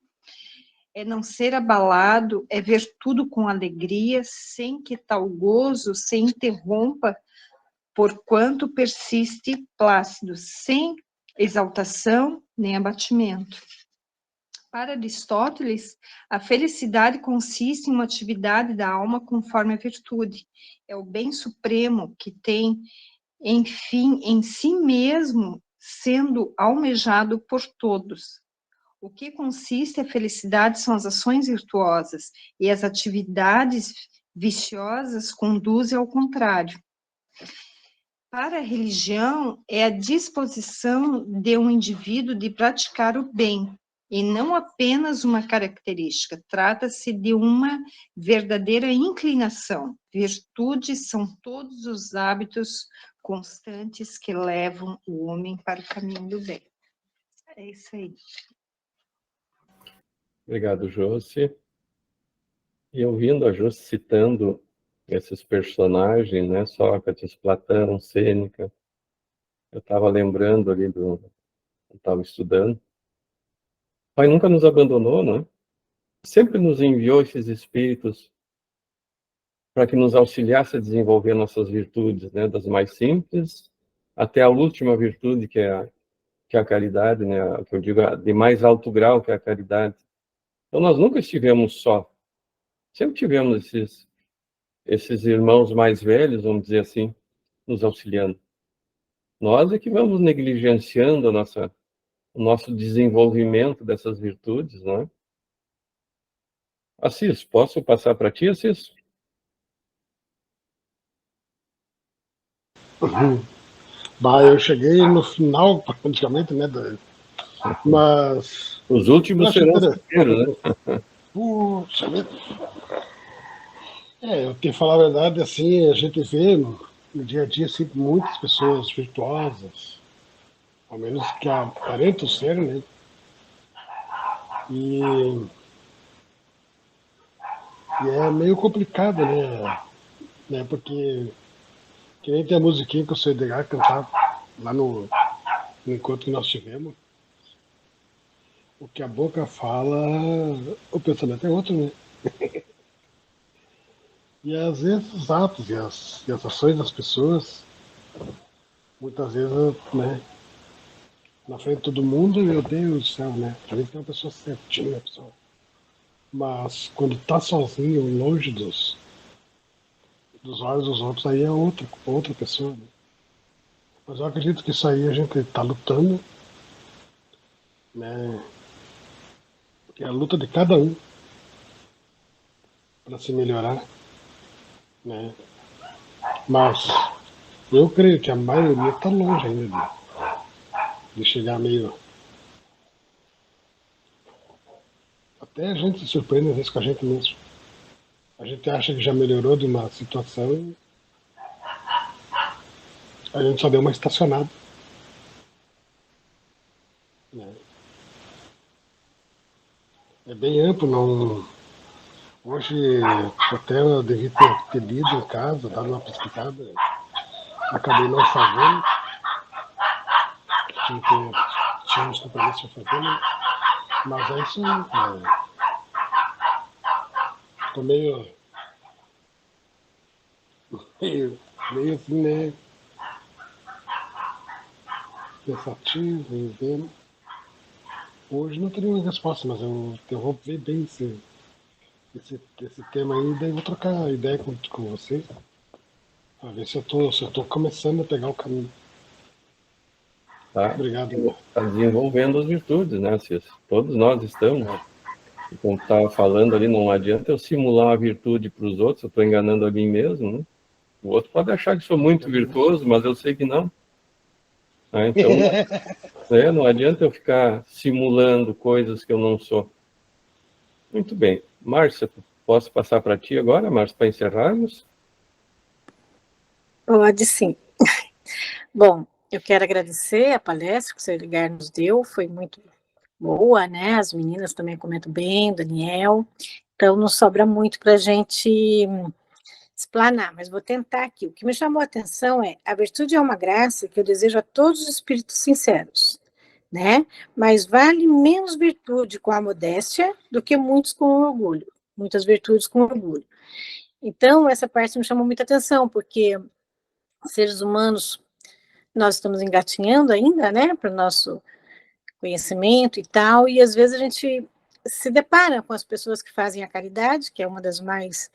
é não ser abalado, é ver tudo com alegria, sem que tal gozo se interrompa, porquanto persiste plácido, sem exaltação nem abatimento. Para Aristóteles, a felicidade consiste em uma atividade da alma conforme a virtude. É o bem supremo que tem, enfim, em si mesmo, sendo almejado por todos. O que consiste a felicidade são as ações virtuosas, e as atividades viciosas conduzem ao contrário. Para a religião, é a disposição de um indivíduo de praticar o bem, e não apenas uma característica, trata-se de uma verdadeira inclinação. Virtudes são todos os hábitos constantes que levam o homem para o caminho do bem. É isso aí. Obrigado, Josi. E ouvindo a Josi citando esses personagens, né, Sócrates, Platão, Sêneca, eu estava lembrando ali eu estava estudando. O Pai nunca nos abandonou, né? Sempre nos enviou esses espíritos para que nos auxiliasse a desenvolver nossas virtudes, né, das mais simples até a última virtude, que é a caridade, né, que eu digo de mais alto grau, que é a caridade. Então nós nunca estivemos só. Sempre tivemos esses irmãos mais velhos, vamos dizer assim, nos auxiliando. Nós é que vamos negligenciando o nosso desenvolvimento dessas virtudes, né? Assis, posso passar para ti, Assis? Bah, eu cheguei no final, praticamente, né? Mas... Os últimos serão os primeiros, né? Puxa vida. Eu tenho que falar a verdade, assim, a gente vê no dia a dia, assim, muitas pessoas virtuosas, ao menos que aparentam ser, né? E é meio complicado, né? Porque, que nem tem a musiquinha que o seu Edgar cantava lá no encontro que nós tivemos. O que a boca fala, o pensamento é outro, né? E às vezes os atos e as ações das pessoas, muitas vezes, né, na frente de todo mundo, meu Deus do céu, né? A gente tem uma pessoa certinha, pessoal. Mas quando tá sozinho, longe dos olhos dos outros, aí é outra pessoa, né? Mas eu acredito que isso aí a gente tá lutando, né? É a luta de cada um para se melhorar, né? Mas eu creio que a maioria está longe ainda de chegar meio. Até a gente se surpreende às vezes com a gente mesmo. A gente acha que já melhorou de uma situação e a gente só deu uma estacionada, né? É bem amplo, não. Hoje até eu devia ter lido em casa, dado uma pesquisada, acabei não fazendo. Tinha uns compromissos para fazer, né? Mas é isso aí, né? Tô meio assim, né? Pensativo, vendo. Hoje não teria uma resposta, mas eu vou ver bem esse tema aí, daí vou trocar ideia com vocês, para ver se eu tô começando a pegar o caminho. Tá? Obrigado. Está desenvolvendo as virtudes, né, Assis? Todos nós estamos. E como estava falando ali, não adianta eu simular uma virtude para os outros, eu estou enganando a mim mesmo, né? O outro pode achar que sou muito virtuoso, mas eu sei que não. Então, não adianta eu ficar simulando coisas que eu não sou. Muito bem. Márcia, posso passar para ti agora, Márcia, para encerrarmos? Pode sim. Bom, eu quero agradecer a palestra que o Sr. Edgar nos deu, foi muito boa, né? As meninas também comentam bem, Daniel. Então, não sobra muito para a gente explanar, mas vou tentar aqui. O que me chamou a atenção é: a virtude é uma graça que eu desejo a todos os espíritos sinceros. né? Mas vale menos virtude com a modéstia do que muitos com orgulho, muitas virtudes com orgulho. Então, essa parte me chamou muita atenção, porque seres humanos, nós estamos engatinhando ainda, né, para o nosso conhecimento e tal, e às vezes a gente se depara com as pessoas que fazem a caridade, que é uma das mais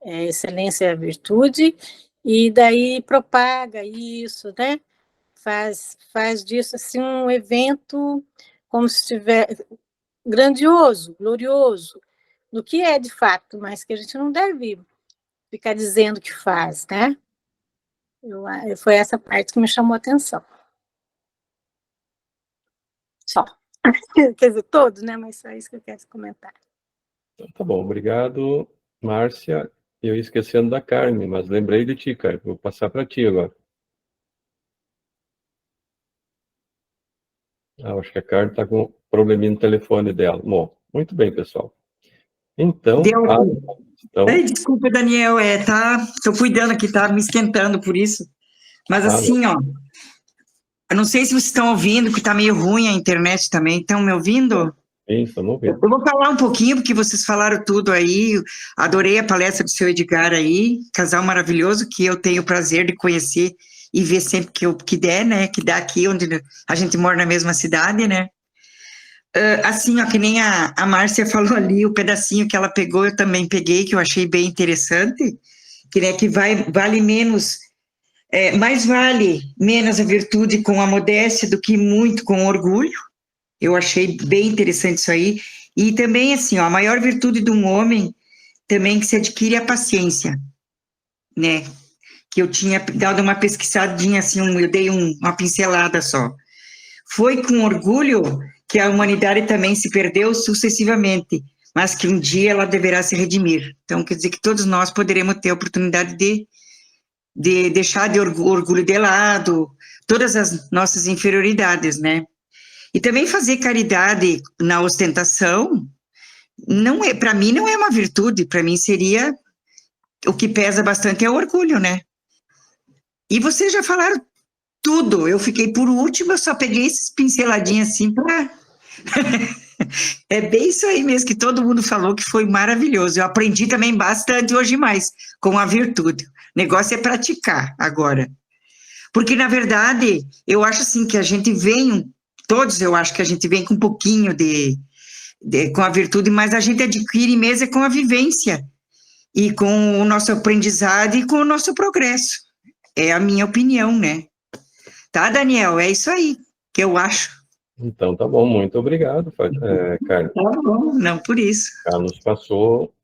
excelência e a virtude, e daí propaga isso, né? Faz disso assim um evento como se estiver grandioso, glorioso, no que é de fato, mas que a gente não deve ficar dizendo que faz, né? Foi essa parte que me chamou a atenção. Só. Quer dizer, todos, né? Mas só isso que eu quero comentar. Então, tá bom, obrigado, Márcia. Eu ia esquecendo da Carmen, mas lembrei de ti, Carmen. Vou passar para ti agora. Acho que a Carmen está com probleminha no telefone dela. Bom, muito bem, pessoal. Então, Ei, desculpa, Daniel, tô cuidando aqui, tá me esquentando por isso. Mas assim, ó, eu não sei se vocês estão ouvindo, que tá meio ruim a internet também. Estão me ouvindo? Sim, estamos ouvindo. Eu vou falar um pouquinho, porque vocês falaram tudo aí. Adorei a palestra do seu Edgar aí, casal maravilhoso, que eu tenho o prazer de conhecer e ver sempre que der, né? Que dá aqui, onde a gente mora na mesma cidade, né? Assim, ó, que nem a Márcia falou ali, o pedacinho que ela pegou, eu também peguei, que eu achei bem interessante, que, né, que vale menos, mais vale menos a virtude com a modéstia do que muito com o orgulho. Eu achei bem interessante isso aí. E também, assim, ó, a maior virtude de um homem também que se adquire a paciência, né? Que eu tinha dado uma pesquisadinha, assim, eu dei uma pincelada só. Foi com orgulho que a humanidade também se perdeu sucessivamente, mas que um dia ela deverá se redimir. Então, quer dizer que todos nós poderemos ter a oportunidade de deixar de orgulho de lado, todas as nossas inferioridades, né? E também fazer caridade na ostentação, para mim não é uma virtude, para mim seria, o que pesa bastante é o orgulho, né? E vocês já falaram tudo, eu fiquei por último, eu só peguei essas pinceladinhas assim para... É bem isso aí mesmo que todo mundo falou, que foi maravilhoso. Eu aprendi também bastante hoje mais com a virtude. O negócio é praticar agora. Porque, na verdade, eu acho assim que a gente vem, todos eu acho que a gente vem com um pouquinho com a virtude, mas a gente adquire mesmo com a vivência e com o nosso aprendizado e com o nosso progresso. É a minha opinião, né? Tá, Daniel? É isso aí que eu acho. Então, tá bom. Muito obrigado, Carmen. Tá bom, não por isso. Já nos passou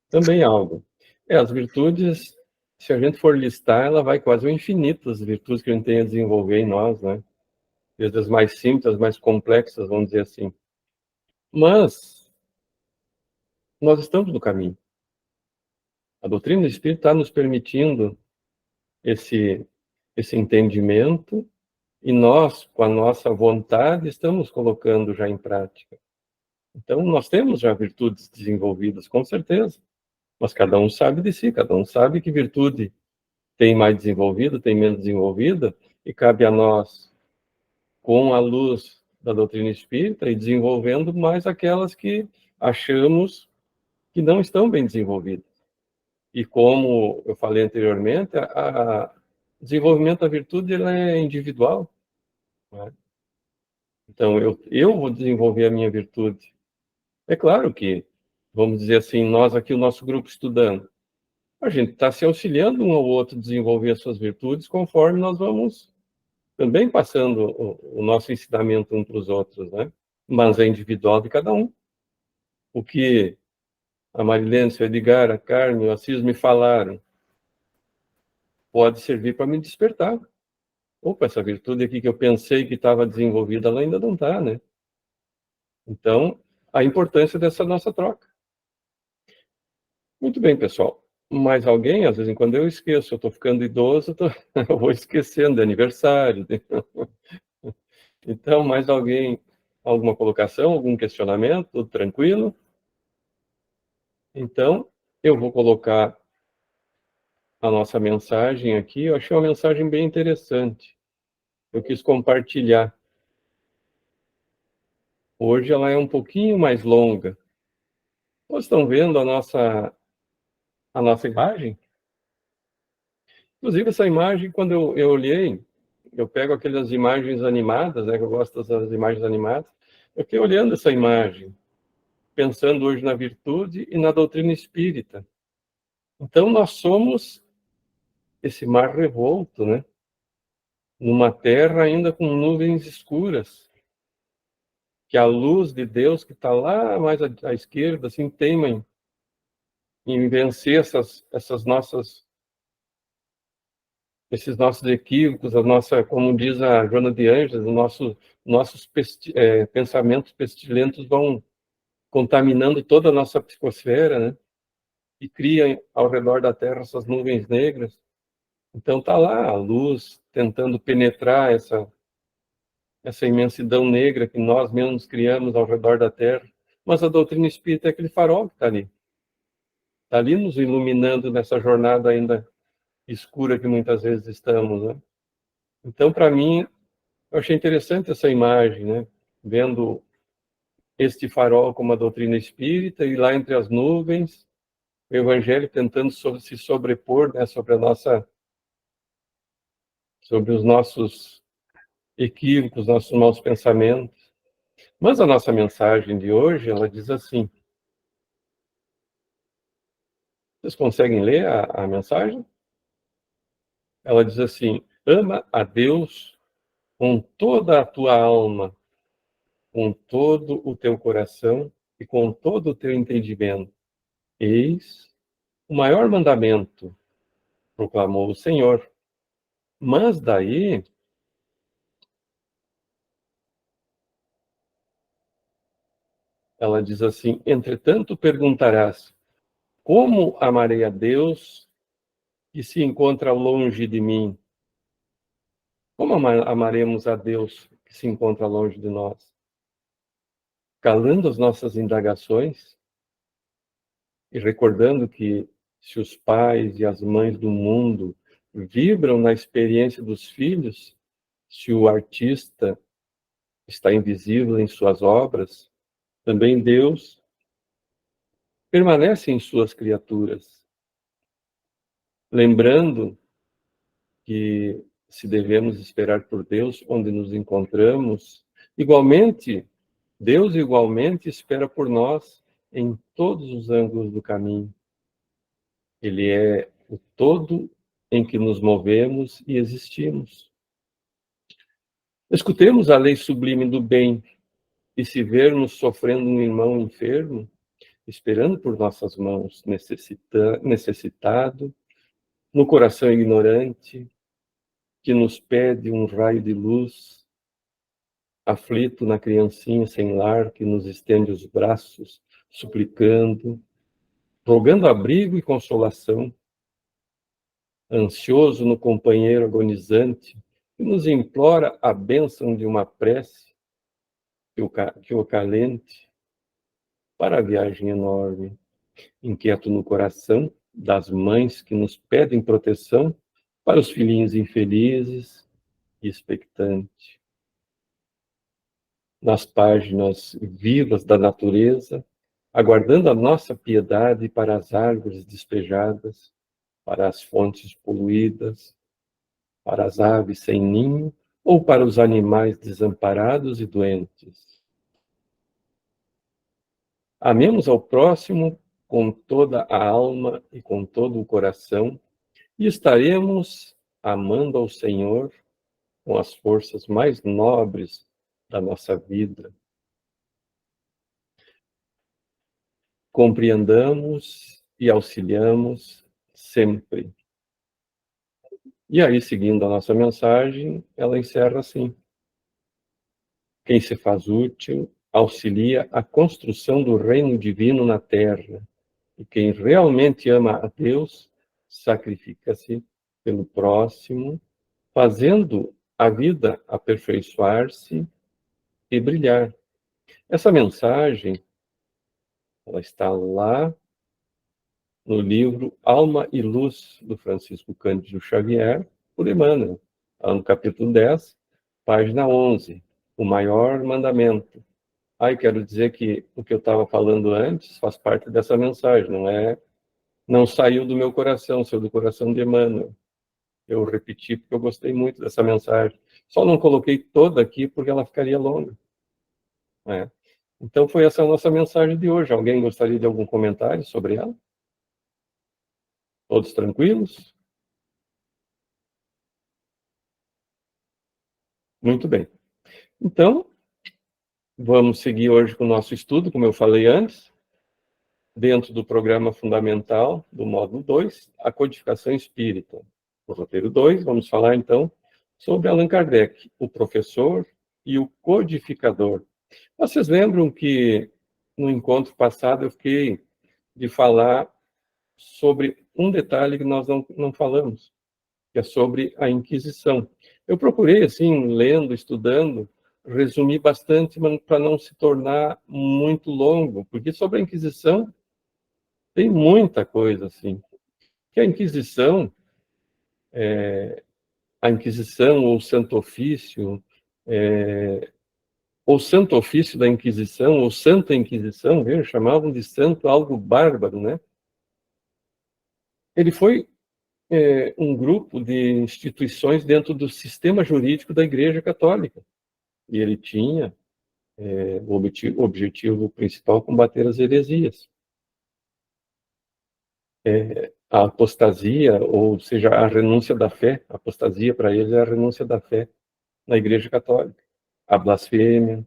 também algo. As virtudes, se a gente for listar, ela vai quase ao infinito, as virtudes que a gente tem a desenvolver em nós, né? Desde as mais simples, as mais complexas, vamos dizer assim. Mas, nós estamos no caminho. A doutrina do Espírito está nos permitindo esse entendimento, e nós, com a nossa vontade, estamos colocando já em prática. Então, nós temos já virtudes desenvolvidas, com certeza. Mas cada um sabe de si, cada um sabe que virtude tem mais desenvolvida, tem menos desenvolvida, e cabe a nós, com a luz da doutrina espírita, ir desenvolvendo mais aquelas que achamos que não estão bem desenvolvidas. E como eu falei anteriormente, o desenvolvimento da virtude ela é individual, né? Então, eu vou desenvolver a minha virtude. É claro que, vamos dizer assim, nós aqui, o nosso grupo estudando, a gente está se auxiliando um ao outro a desenvolver as suas virtudes, conforme nós vamos também passando o nosso ensinamento um para os outros, né? Mas é individual de cada um. O que a Marilene, o Edgar, a Carmen, o Assis me falaram, pode servir para me despertar. Opa, essa virtude aqui que eu pensei que estava desenvolvida, ela ainda não está, né? Então, a importância dessa nossa troca. Muito bem, pessoal. Mais alguém? Às vezes, quando eu esqueço, eu estou ficando idoso, eu vou esquecendo de aniversário. Então, mais alguém? Alguma colocação, algum questionamento? Tudo tranquilo? Então, eu vou colocar a nossa mensagem aqui. Eu achei uma mensagem bem interessante. Eu quis compartilhar. Hoje ela é um pouquinho mais longa. Vocês estão vendo a nossa imagem? Inclusive, essa imagem, quando eu olhei, eu pego aquelas imagens animadas, né, que eu gosto das imagens animadas, eu fiquei olhando essa imagem, pensando hoje na virtude e na doutrina espírita. Então, nós somos esse mar revolto, né? Numa terra ainda com nuvens escuras, que a luz de Deus, que está lá mais à esquerda, assim, teima em vencer esses nossos equívocos, a nossa, como diz a Joana de Ângeles, nossos pensamentos pestilentos vão contaminando toda a nossa psicosfera, né? E cria ao redor da Terra essas nuvens negras. Então está lá a luz tentando penetrar essa imensidão negra que nós mesmos criamos ao redor da Terra. Mas a doutrina espírita é aquele farol que está ali. Está ali nos iluminando nessa jornada ainda escura que muitas vezes estamos, né? Então, para mim, eu achei interessante essa imagem, né? Vendo este farol como a doutrina espírita e lá entre as nuvens, o Evangelho tentando se sobrepor, né, sobre os nossos equívocos, nossos maus pensamentos. Mas a nossa mensagem de hoje, ela diz assim. Vocês conseguem ler a mensagem? Ela diz assim: ama a Deus com toda a tua alma, com todo o teu coração e com todo o teu entendimento. Eis o maior mandamento, proclamou o Senhor. Mas daí, ela diz assim: entretanto perguntarás, como amarei a Deus que se encontra longe de mim? Como amaremos a Deus que se encontra longe de nós? Calando as nossas indagações e recordando que se os pais e as mães do mundo vibram na experiência dos filhos, se o artista está invisível em suas obras, também Deus permanece em suas criaturas. Lembrando que se devemos esperar por Deus onde nos encontramos, igualmente, Deus igualmente espera por nós em todos os ângulos do caminho. Ele é o todo em que nos movemos e existimos. Escutemos a lei sublime do bem e se vermos sofrendo um irmão enfermo, esperando por nossas mãos, necessitado, no coração ignorante, que nos pede um raio de luz, aflito na criancinha sem lar, que nos estende os braços, suplicando, rogando abrigo e consolação, ansioso no companheiro agonizante, que nos implora a bênção de uma prece que o calente para a viagem enorme, inquieto no coração das mães que nos pedem proteção para os filhinhos infelizes e expectante. Nas páginas vivas da natureza, aguardando a nossa piedade para as árvores despejadas, para as fontes poluídas, para as aves sem ninho ou para os animais desamparados e doentes. Amemos ao próximo com toda a alma e com todo o coração e estaremos amando ao Senhor com as forças mais nobres da nossa vida. Compreendamos e auxiliamos sempre. E aí, seguindo a nossa mensagem, ela encerra assim: quem se faz útil auxilia a construção do reino divino na terra, e quem realmente ama a Deus sacrifica-se pelo próximo, fazendo a vida aperfeiçoar-se e brilhar. Essa mensagem, ela está lá no livro Alma e Luz, do Francisco Cândido Xavier, por Emmanuel, no capítulo 10, página 11, o maior mandamento, Aí quero dizer que o que eu estava falando antes faz parte dessa mensagem, não saiu do meu coração, saiu do coração de Emmanuel. Eu repeti porque eu gostei muito dessa mensagem. Só não coloquei toda aqui porque ela ficaria longa, né? Então foi essa a nossa mensagem de hoje. Alguém gostaria de algum comentário sobre ela? Todos tranquilos? Muito bem. Então, vamos seguir hoje com o nosso estudo, como eu falei antes, dentro do programa fundamental do módulo 2, a codificação espírita. No roteiro 2, vamos falar então sobre Allan Kardec, o professor e o codificador. Vocês lembram que no encontro passado eu fiquei de falar sobre um detalhe que nós não falamos, que é sobre a Inquisição. Eu procurei, assim, lendo, estudando, resumir bastante, mas para não se tornar muito longo, porque sobre a Inquisição tem muita coisa, assim. Que a Inquisição ou o Santo Ofício, ou Santo Ofício da Inquisição, ou Santa Inquisição, veja, chamavam de santo algo bárbaro, né? Ele foi um grupo de instituições dentro do sistema jurídico da Igreja Católica. E ele tinha o objetivo principal combater as heresias. A apostasia, ou seja, a renúncia da fé, a apostasia para eles é a renúncia da fé na Igreja Católica. A blasfêmia,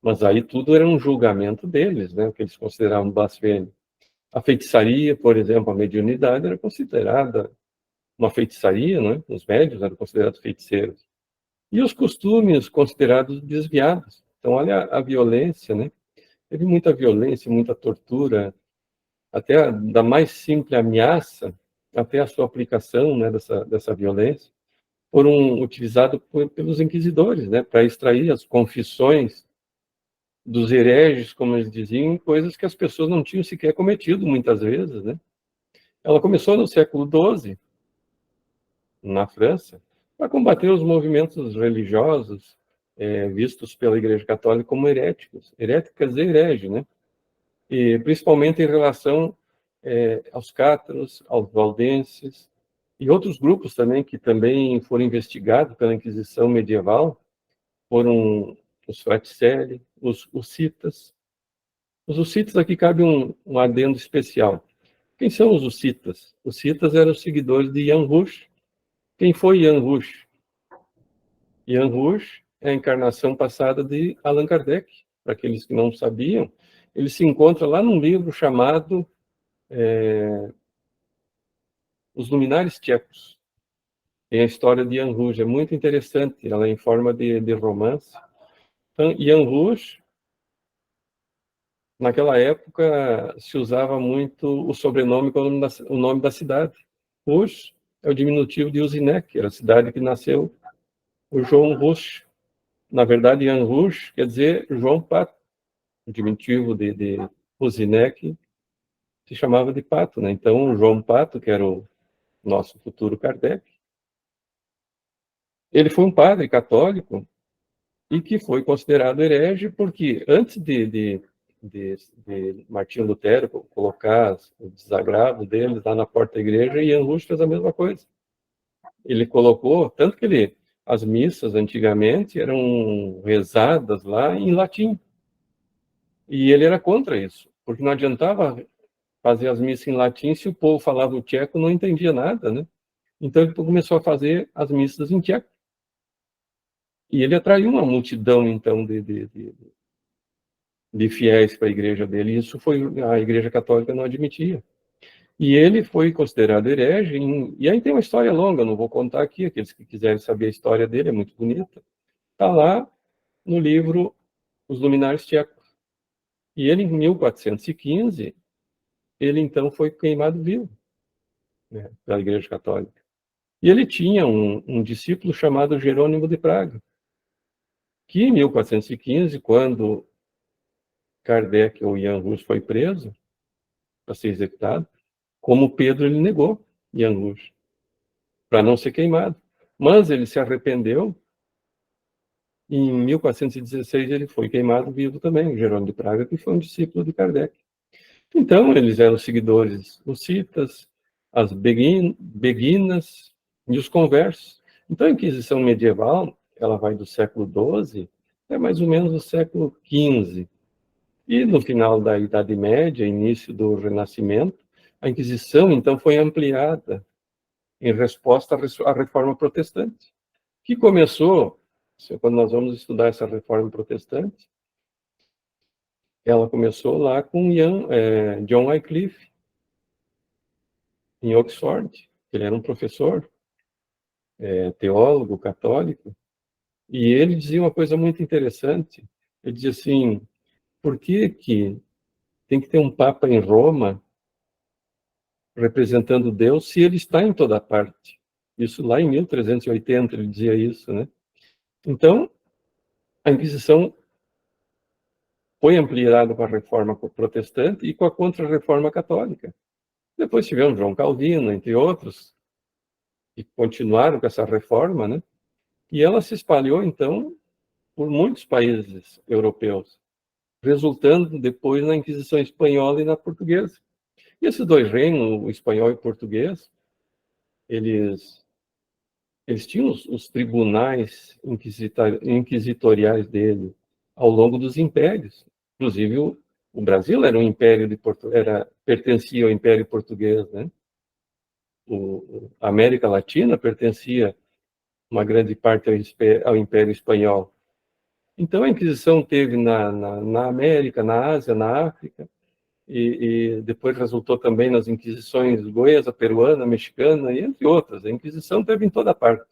mas aí tudo era um julgamento deles, né, o que eles consideravam blasfêmia. A feitiçaria, por exemplo, a mediunidade era considerada uma feitiçaria, né? Os médios eram considerados feiticeiros. E os costumes considerados desviados. Então, olha a violência, né? Teve muita violência, muita tortura, até da mais simples ameaça, até a sua aplicação, né, dessa violência, foram utilizados pelos inquisidores, né, para extrair as confissões dos hereges, como eles diziam, coisas que as pessoas não tinham sequer cometido, muitas vezes, né? Ela começou no século XII, na França, para combater os movimentos religiosos vistos pela Igreja Católica como heréticos. Herético quer dizer herege, né? E principalmente em relação aos cátaros, aos valdenses e outros grupos também que também foram investigados pela Inquisição medieval, foram os Fraticelli, os hussitas. Os hussitas, aqui cabe um adendo especial. Quem são os hussitas? Os hussitas eram os seguidores de Jan Hus. Quem foi Jan Hus? Jan Hus é a encarnação passada de Allan Kardec. Para aqueles que não sabiam, ele se encontra lá num livro chamado Os Luminares Tchecos. Tem a história de Jan Hus, é muito interessante, ela é em forma de romance. Então, Jan Hus, naquela época, se usava muito o sobrenome com o nome da cidade. Hus é o diminutivo de Usinek, que era a cidade que nasceu o João Hus. Na verdade, Jan Hus quer dizer João Pato. O diminutivo de Usinek se chamava de Pato, né? Então, o João Pato, que era o nosso futuro Kardec, ele foi um padre católico e que foi considerado herege porque antes de Martinho Lutero colocar o desagravo deles lá na porta da igreja, Jan Hus fez a mesma coisa. Ele colocou, tanto que as missas antigamente eram rezadas lá em latim. E ele era contra isso, porque não adiantava fazer as missas em latim se o povo falava o tcheco não entendia nada, né? Então ele começou a fazer as missas em tcheco. E ele atraiu uma multidão, então, de fiéis para a igreja dele. E isso a Igreja Católica não admitia. E ele foi considerado herege. E aí tem uma história longa, não vou contar aqui. Aqueles que quiserem saber a história dele, é muito bonita. Está lá no livro Os Luminares Tchecos. E ele, em 1415, ele então foi queimado vivo, né, pela Igreja Católica. E ele tinha um discípulo chamado Jerônimo de Praga, que em 1415, quando Kardec ou Jan Hus foi preso para ser executado, como Pedro, ele negou Jan Hus, para não ser queimado. Mas ele se arrependeu e em 1416 ele foi queimado vivo também, Jerônimo de Praga, que foi um discípulo de Kardec. Então, eles eram seguidores hussitas, as beguinas e os conversos. Então, a Inquisição medieval, ela vai do século XII até mais ou menos o século XV. E no final da Idade Média, início do Renascimento, a Inquisição, então, foi ampliada em resposta à Reforma Protestante, que começou, quando nós vamos estudar essa Reforma Protestante, ela começou lá com John Wycliffe, em Oxford. Ele era um professor, teólogo católico, e ele dizia uma coisa muito interessante. Ele dizia assim, por que tem que ter um Papa em Roma representando Deus se ele está em toda parte? Isso lá em 1380 ele dizia isso, né? Então, a Inquisição foi ampliada com a Reforma Protestante e com a Contra-Reforma Católica. Depois tivemos João Calvino, entre outros, que continuaram com essa reforma, né? E ela se espalhou, então, por muitos países europeus, resultando depois na Inquisição Espanhola e na Portuguesa. E esses dois reinos, o espanhol e o português, eles tinham os tribunais inquisitoriais dele ao longo dos impérios. Inclusive, o Brasil era um império pertencia ao Império Português, né? A América Latina pertencia uma grande parte ao Império Espanhol. Então, a Inquisição teve na América, na Ásia, na África, e depois resultou também nas Inquisições goiasa, peruana, mexicana, e entre outras. A Inquisição teve em toda parte.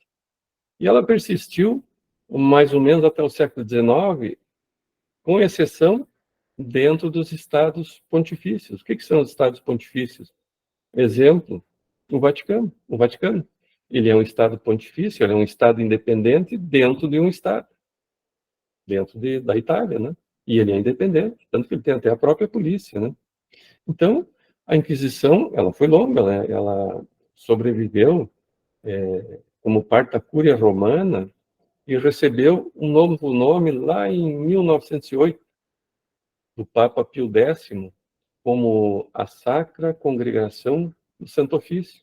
E ela persistiu mais ou menos até o século XIX, com exceção dentro dos estados pontifícios. O que são os estados pontifícios? Exemplo, o Vaticano. O Vaticano, ele é um estado pontifício, ele é um estado independente dentro de um estado, dentro da Itália, né? E ele é independente, tanto que ele tem até a própria polícia, né? Então, a Inquisição, ela foi longa, ela sobreviveu como parte da Cúria Romana e recebeu um novo nome lá em 1908, do Papa Pio X, como a Sacra Congregação do Santo Ofício.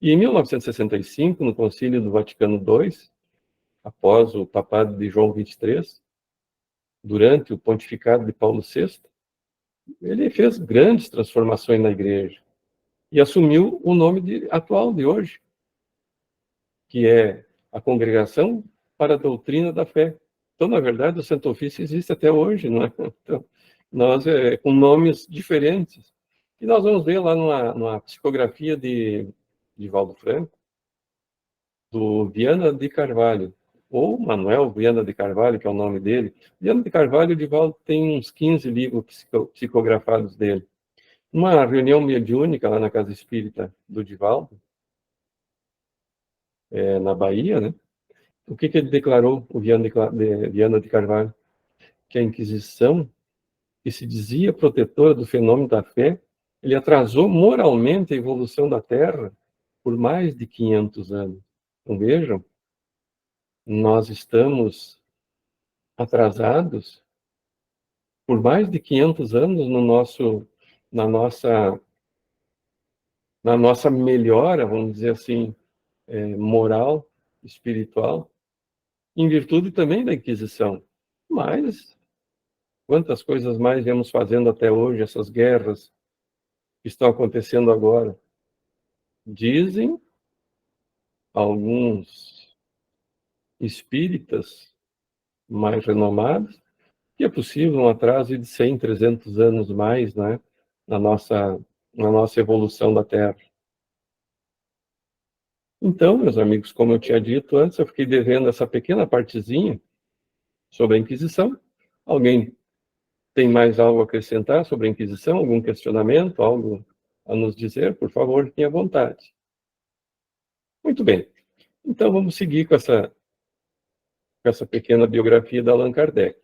E em 1965, no Concílio do Vaticano II, após o papado de João XXIII, durante o pontificado de Paulo VI, ele fez grandes transformações na igreja e assumiu o nome atual de hoje, que é a Congregação para a Doutrina da Fé. Então, na verdade, o Santo Ofício existe até hoje, não é? Então, nós, com nomes diferentes. E nós vamos ver lá numa psicografia de Divaldo Franco, do Viana de Carvalho, ou Manuel Viana de Carvalho, que é o nome dele. Viana de Carvalho, o Divaldo tem uns 15 livros psicografados dele. Uma reunião mediúnica lá na Casa Espírita do Divaldo, na Bahia, né? O que ele declarou, o Viana de Carvalho? Que a Inquisição, que se dizia protetora do fenômeno da fé, ele atrasou moralmente a evolução da Terra por mais de 500 anos. Então, vejam, nós estamos atrasados por mais de 500 anos na nossa melhora, vamos dizer assim, moral, espiritual, em virtude também da Inquisição. Mas quantas coisas mais viemos fazendo até hoje, essas guerras que estão acontecendo agora. Dizem alguns espíritas mais renomados que é possível um atraso de 100, 300 anos mais, né, na nossa evolução da Terra. Então, meus amigos, como eu tinha dito antes, eu fiquei devendo essa pequena partezinha sobre a Inquisição. Alguém tem mais algo a acrescentar sobre a Inquisição? Algum questionamento? Algo a nos dizer? Por favor, fiquem à vontade. Muito bem. Então, vamos seguir com essa pequena biografia de Allan Kardec.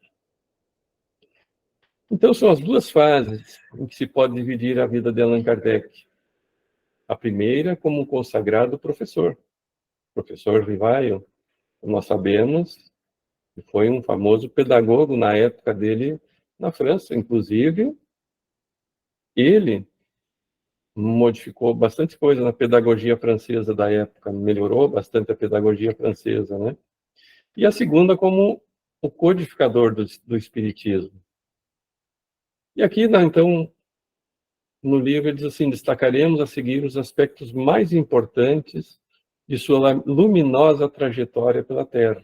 Então, são as duas fases em que se pode dividir a vida de Allan Kardec. A primeira, como um consagrado professor. Professor Rivaio, nós sabemos que foi um famoso pedagogo na época dele na França. Inclusive, ele modificou bastante coisa na pedagogia francesa da época, melhorou bastante a pedagogia francesa, né? E a segunda como o codificador do espiritismo. E aqui, então, no livro, ele diz assim: destacaremos a seguir os aspectos mais importantes de sua luminosa trajetória pela Terra,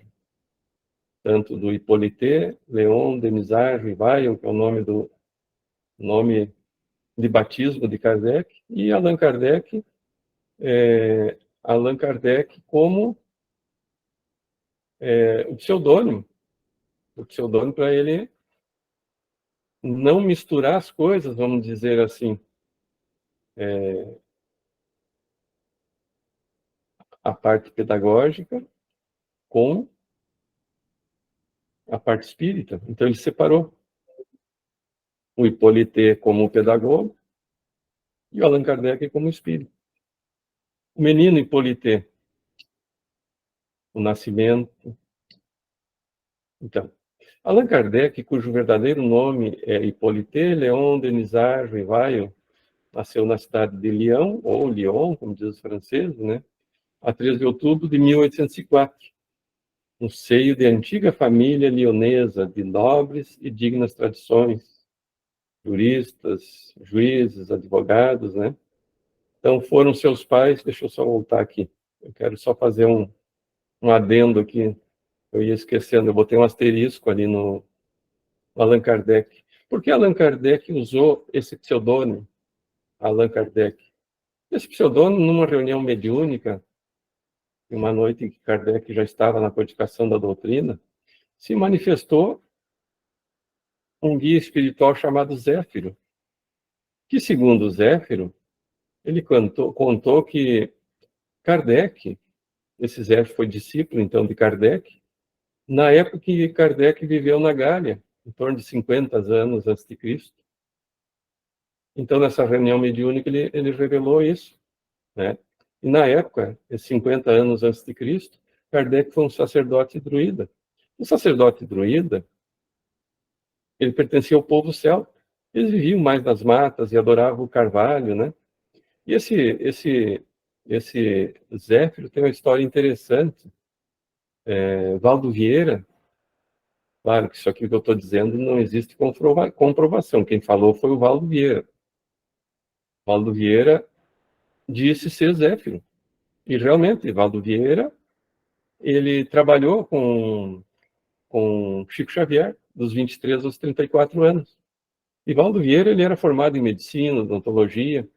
tanto do Hippolyte Léon Denisard Rivail, que é o nome de batismo de Kardec, e Allan Kardec, como o pseudônimo para ele não misturar as coisas, vamos dizer assim, a parte pedagógica com a parte espírita. Então, ele separou o Hippolyte como pedagogo e o Allan Kardec como espírito. O menino Hippolyte, o nascimento. Então, Allan Kardec, cujo verdadeiro nome é Hippolyte Léon Denisard Rivail, nasceu na cidade de Lyon, ou Lyon, como diz os franceses, né? A 13 de outubro de 1804, no seio de antiga família lionesa de nobres e dignas tradições, juristas, juízes, advogados, né? Então, foram seus pais. Deixa eu só voltar aqui. Eu quero só fazer um adendo aqui. Eu ia esquecendo, eu botei um asterisco ali no Allan Kardec. Por que Allan Kardec usou esse pseudônimo, Allan Kardec? Esse pseudônimo, numa reunião mediúnica, uma noite em que Kardec já estava na codificação da doutrina, se manifestou um guia espiritual chamado Zéfiro, que, segundo Zéfiro, ele contou que Kardec, esse Zéfiro foi discípulo, então, de Kardec, na época que Kardec viveu na Gália, em torno de 50 anos antes de Cristo. Então, nessa reunião mediúnica, ele revelou isso, né? E na época, 50 anos antes de Cristo, Kardec foi um sacerdote druida. O sacerdote druida, ele pertencia ao povo celta. Eles viviam mais nas matas e adoravam o carvalho, né? E esse Zéfiro tem uma história interessante. Valdo Vieira, claro que isso aqui que eu estou dizendo não existe comprovação. Quem falou foi o Valdo Vieira. Valdo Vieira disse ser Zéfiro. E realmente, Valdo Vieira, ele trabalhou com Chico Xavier, dos 23 aos 34 anos. E Valdo Vieira, ele era formado em medicina, odontologia,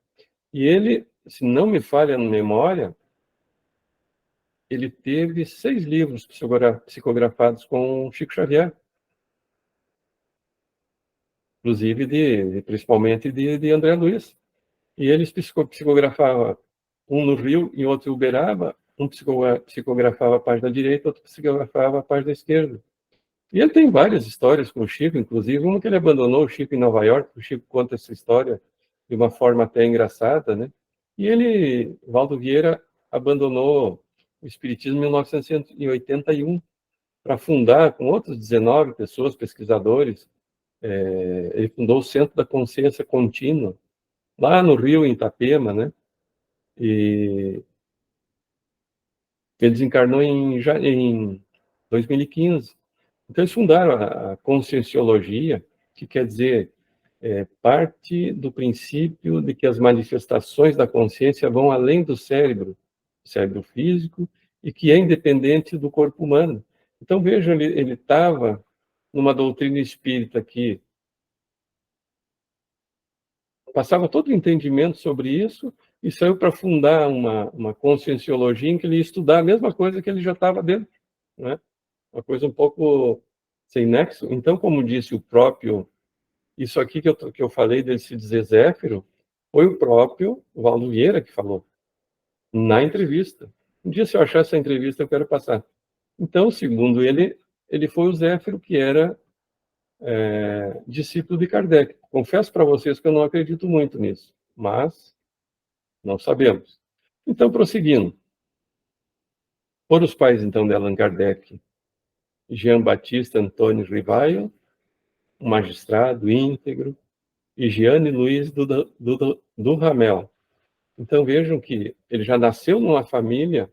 e ele, se não me falha a memória, ele teve 6 livros psicografados com Chico Xavier. Inclusive, principalmente de André Luiz. E eles psicografavam, um no Rio e outro em Uberaba, um psicografava a página direita, outro psicografava a página esquerda. E ele tem várias histórias com o Chico, inclusive uma que ele abandonou o Chico em Nova York. O Chico conta essa história de uma forma até engraçada, né? E Valdo Vieira, abandonou o Espiritismo em 1981 para fundar, com outros 19 pessoas, pesquisadores, ele fundou o Centro da Consciência Contínua, lá no Rio, em Itapema, né? E ele desencarnou em 2015. Então, eles fundaram a Conscienciologia, que quer dizer, parte do princípio de que as manifestações da consciência vão além do cérebro físico, e que é independente do corpo humano. Então, veja, ele estava numa doutrina espírita que passava todo o entendimento sobre isso e saiu para fundar uma conscienciologia em que ele ia estudar a mesma coisa que ele já estava dentro, né? Uma coisa um pouco sem nexo. Então, como disse o próprio, isso aqui que eu falei dele se dizer Zéfiro, foi o próprio Valdo Vieira que falou na entrevista. Um dia, se eu achar essa entrevista, eu quero passar. Então, segundo ele foi o Zéfiro que era discípulo de Kardec. Confesso para vocês que eu não acredito muito nisso, mas não sabemos. Então, prosseguindo. Foram os pais, então, de Allan Kardec Jean-Baptiste Antônio Rivaio, um magistrado íntegro, e Jeane Luiz do Ramel. Então vejam que ele já nasceu numa família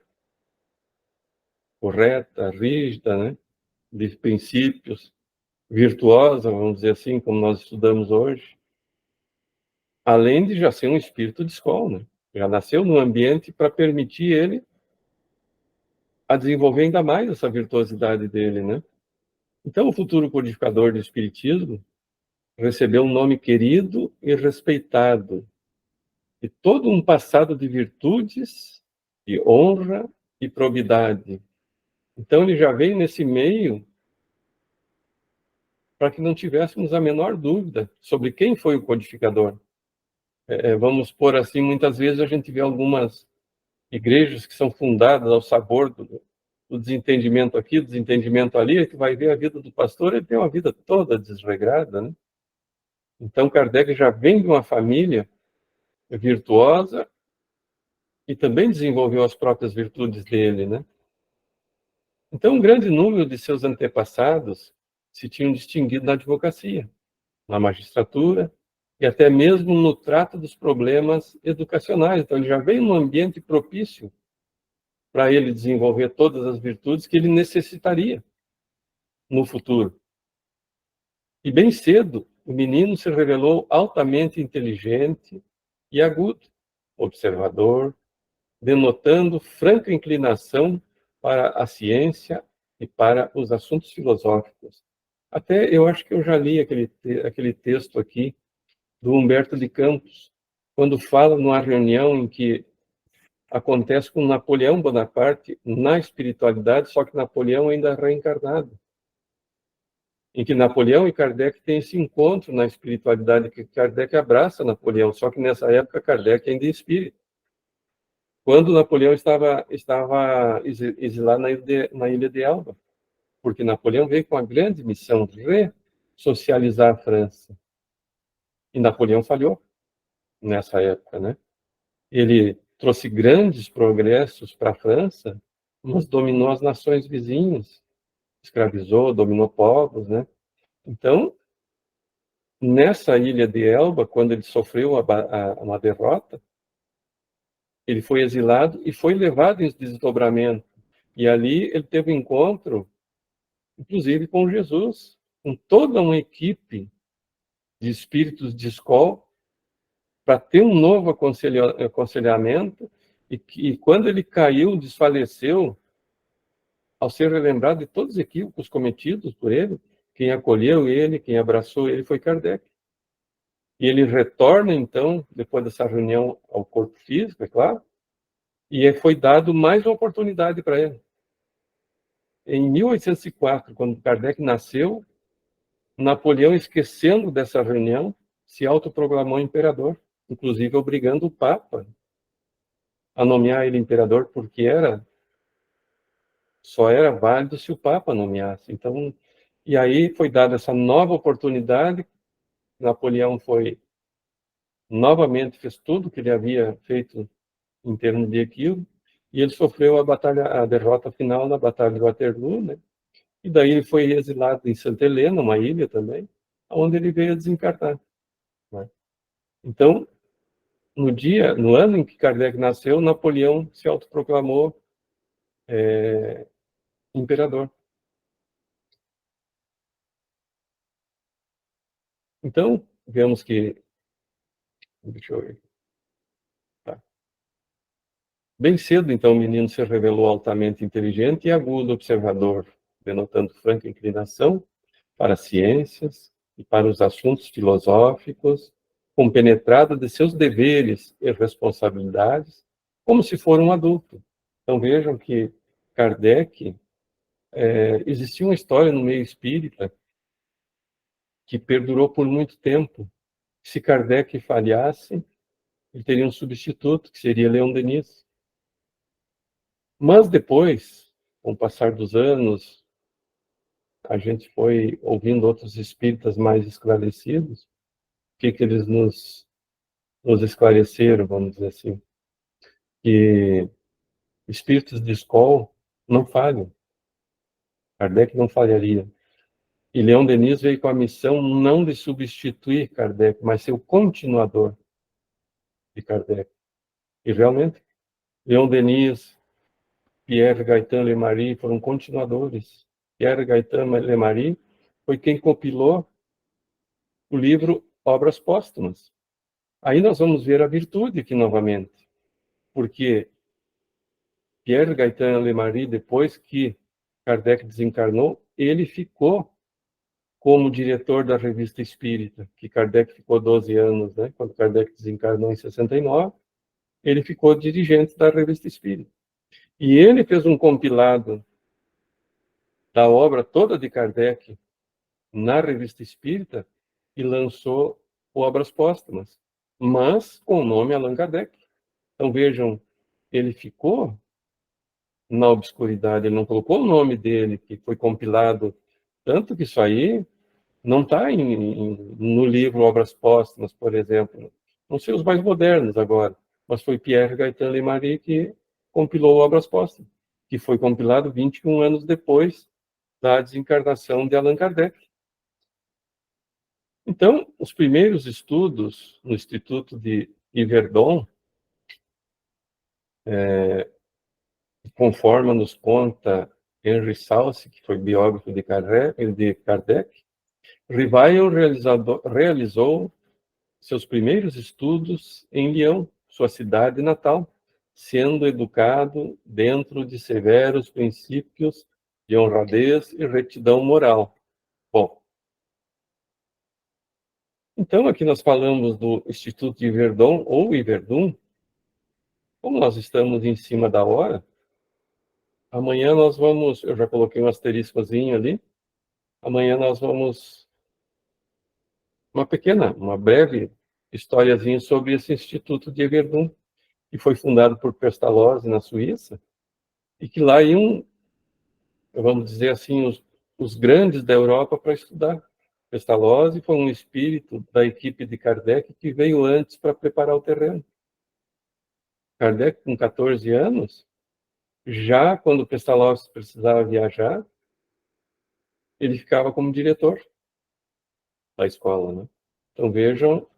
correta, rígida, né, de princípios, virtuosa, vamos dizer assim, como nós estudamos hoje, além de já ser um espírito de escola, né? Já nasceu num ambiente para permitir ele a desenvolver ainda mais essa virtuosidade dele, né? Então, o futuro codificador do Espiritismo recebeu um nome querido e respeitado, e todo um passado de virtudes, de honra e probidade. Então, ele já veio nesse meio para que não tivéssemos a menor dúvida sobre quem foi o codificador. Vamos pôr assim, muitas vezes a gente vê algumas igrejas que são fundadas ao sabor do desentendimento aqui, do desentendimento ali, que vai ver a vida do pastor, ele tem uma vida toda desregrada, né? Então, Kardec já vem de uma família virtuosa e também desenvolveu as próprias virtudes dele, né? Então, um grande número de seus antepassados se tinham distinguido na advocacia, na magistratura e até mesmo no trato dos problemas educacionais. Então, ele já veio num ambiente propício para ele desenvolver todas as virtudes que ele necessitaria no futuro. E bem cedo, o menino se revelou altamente inteligente e agudo, observador, denotando franca inclinação para a ciência e para os assuntos filosóficos. Até eu acho que eu já li aquele texto aqui do Humberto de Campos, quando fala numa reunião em que acontece com Napoleão Bonaparte na espiritualidade, só que Napoleão ainda é reencarnado. Em que Napoleão e Kardec têm esse encontro na espiritualidade, que Kardec abraça Napoleão, só que nessa época Kardec ainda é espírito. Quando Napoleão estava exilado na ilha de Elba, porque Napoleão veio com a grande missão de ressocializar a França. E Napoleão falhou nessa época, né? Ele trouxe grandes progressos para a França, mas dominou as nações vizinhas, escravizou, dominou povos, né? Então, nessa ilha de Elba, quando ele sofreu uma derrota, ele foi exilado e foi levado em desdobramento. E ali ele teve um encontro, inclusive com Jesus, com toda uma equipe de espíritos de escola, para ter um novo aconselhamento, e quando ele caiu, desfaleceu, ao ser relembrado de todos os equívocos cometidos por ele, quem acolheu ele, quem abraçou ele foi Kardec. E ele retorna, então, depois dessa reunião, ao corpo físico, é claro, e foi dado mais uma oportunidade para ele. Em 1804, quando Kardec nasceu, Napoleão, esquecendo dessa reunião, se autoproclamou imperador, inclusive obrigando o Papa a nomear ele imperador, porque só era válido se o Papa nomeasse. Então, e aí foi dada essa nova oportunidade. Napoleão novamente fez tudo que ele havia feito em termos de equívoco, e ele sofreu a derrota final na Batalha de Waterloo, né? E daí ele foi exilado em Santa Helena, uma ilha também, onde ele veio a desencarnar, né? Então, no ano em que Kardec nasceu, Napoleão se autoproclamou imperador. Então, vemos que... Deixa eu ver. Tá. Bem cedo, então, o menino se revelou altamente inteligente e agudo observador, denotando franca inclinação para as ciências e para os assuntos filosóficos, compenetrado de seus deveres e responsabilidades, como se for um adulto. Então, vejam que Kardec, existia uma história no meio espírita que perdurou por muito tempo. Se Kardec falhasse, ele teria um substituto, que seria Leon Denis. Mas depois, com o passar dos anos, a gente foi ouvindo outros espíritas mais esclarecidos, o que eles nos esclareceram, vamos dizer assim, que espíritos de escola não falham. Kardec não falharia. E Leon Denis veio com a missão não de substituir Kardec, mas ser o continuador de Kardec. E realmente, Leon Denis, Pierre Gaëtan Lemarie foram continuadores. Pierre Gaëtan Lemarie foi quem compilou o livro Obras Póstumas. Aí nós vamos ver a virtude aqui novamente, porque Pierre Gaëtan Lemarie, depois que Kardec desencarnou, ele ficou como diretor da Revista Espírita, que Kardec ficou 12 anos, né? Quando Kardec desencarnou em 69, ele ficou dirigente da Revista Espírita. E ele fez um compilado da obra toda de Kardec na Revista Espírita e lançou Obras Póstumas, mas com o nome Allan Kardec. Então vejam, ele ficou na obscuridade, ele não colocou o nome dele, que foi compilado, tanto que isso aí não está no livro Obras Póstumas, por exemplo. Não sei os mais modernos agora, mas foi Pierre Gaëtan Lemarie que compilou Obras Póstumas, que foi compilado 21 anos depois da desencarnação de Allan Kardec. Então, os primeiros estudos no Instituto de Yverdon, conforme nos conta Henry Salce, que foi biógrafo de Kardec, Rivail realizou seus primeiros estudos em Lyon, sua cidade natal, sendo educado dentro de severos princípios de honradez e retidão moral. Bom, então aqui nós falamos do Instituto de Yverdon, ou Yverdon. Como nós estamos em cima da hora, amanhã nós vamos, eu já coloquei um asteriscozinho ali, amanhã nós vamos, uma breve historiazinha sobre esse Instituto de Yverdon, que foi fundado por Pestalozzi na Suíça, e que lá iam, vamos dizer assim, os grandes da Europa para estudar. Pestalozzi foi um espírito da equipe de Kardec que veio antes para preparar o terreno. Kardec, com 14 anos, já quando Pestalozzi precisava viajar, ele ficava como diretor da escola, né? Então vejam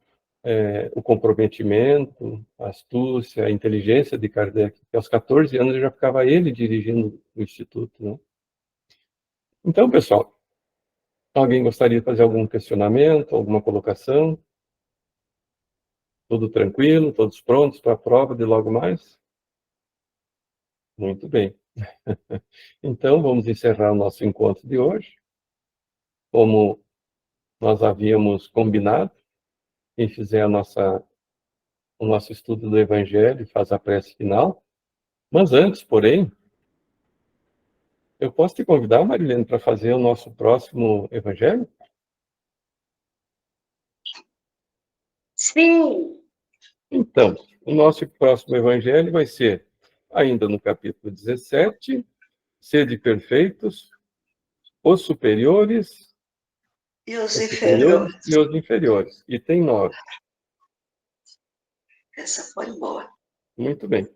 o comprometimento, a astúcia, a inteligência de Kardec, que aos 14 anos já ficava ele dirigindo o Instituto, né? Então, pessoal, alguém gostaria de fazer algum questionamento, alguma colocação? Tudo tranquilo? Todos prontos para a prova de logo mais? Muito bem. Então, vamos encerrar o nosso encontro de hoje. Como nós havíamos combinado, quem fizer o nosso estudo do Evangelho faz a prece final. Mas antes, porém, eu posso te convidar, Marilene, para fazer o nosso próximo Evangelho? Sim. Então, o nosso próximo Evangelho vai ser, ainda no capítulo 17, Sede perfeitos, os superiores E os inferiores. e os inferiores. Item 9. Essa foi boa. Muito bem.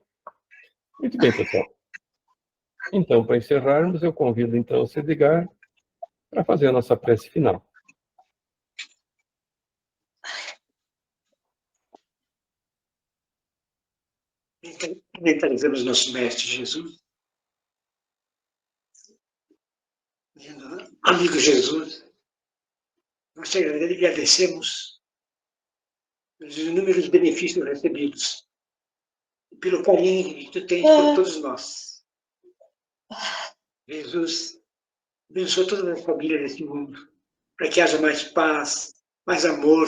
Muito bem, pessoal. Então, para encerrarmos, eu convido então o Edgar para fazer a nossa prece final. Mentalizamos nosso Mestre Jesus. Amigo Jesus, nós te agradecemos pelos inúmeros benefícios recebidos e pelo carinho que tu tens por todos nós. Jesus, abençoa toda a família desse mundo, para que haja mais paz, mais amor,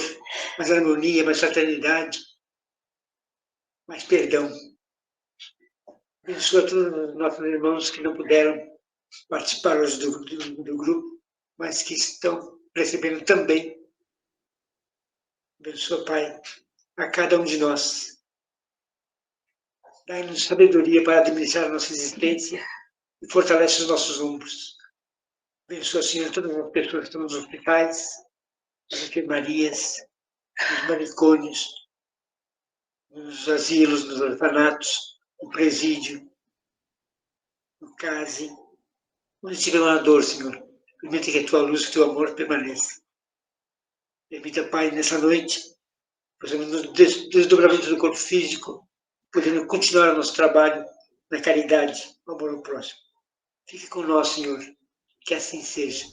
mais harmonia, mais fraternidade, mais perdão. Abençoa todos os nossos irmãos que não puderam participar hoje do grupo, mas que estão recebendo também. Abençoa, Pai, a cada um de nós. Dai-nos sabedoria para administrar a nossa existência e fortalece os nossos ombros. Abençoa, Senhor, todas as pessoas que estão nos hospitais, nas enfermarias, nos manicômios, nos asilos, nos orfanatos, no presídio, no CASE, Onde estiver uma dor, Senhor, permita que a tua luz, que o teu amor permaneça. Permita, Pai, nessa noite, fazendo o desdobramento do corpo físico, podendo continuar o nosso trabalho na caridade, no amor ao próximo. Fique com nós, Senhor, que assim seja.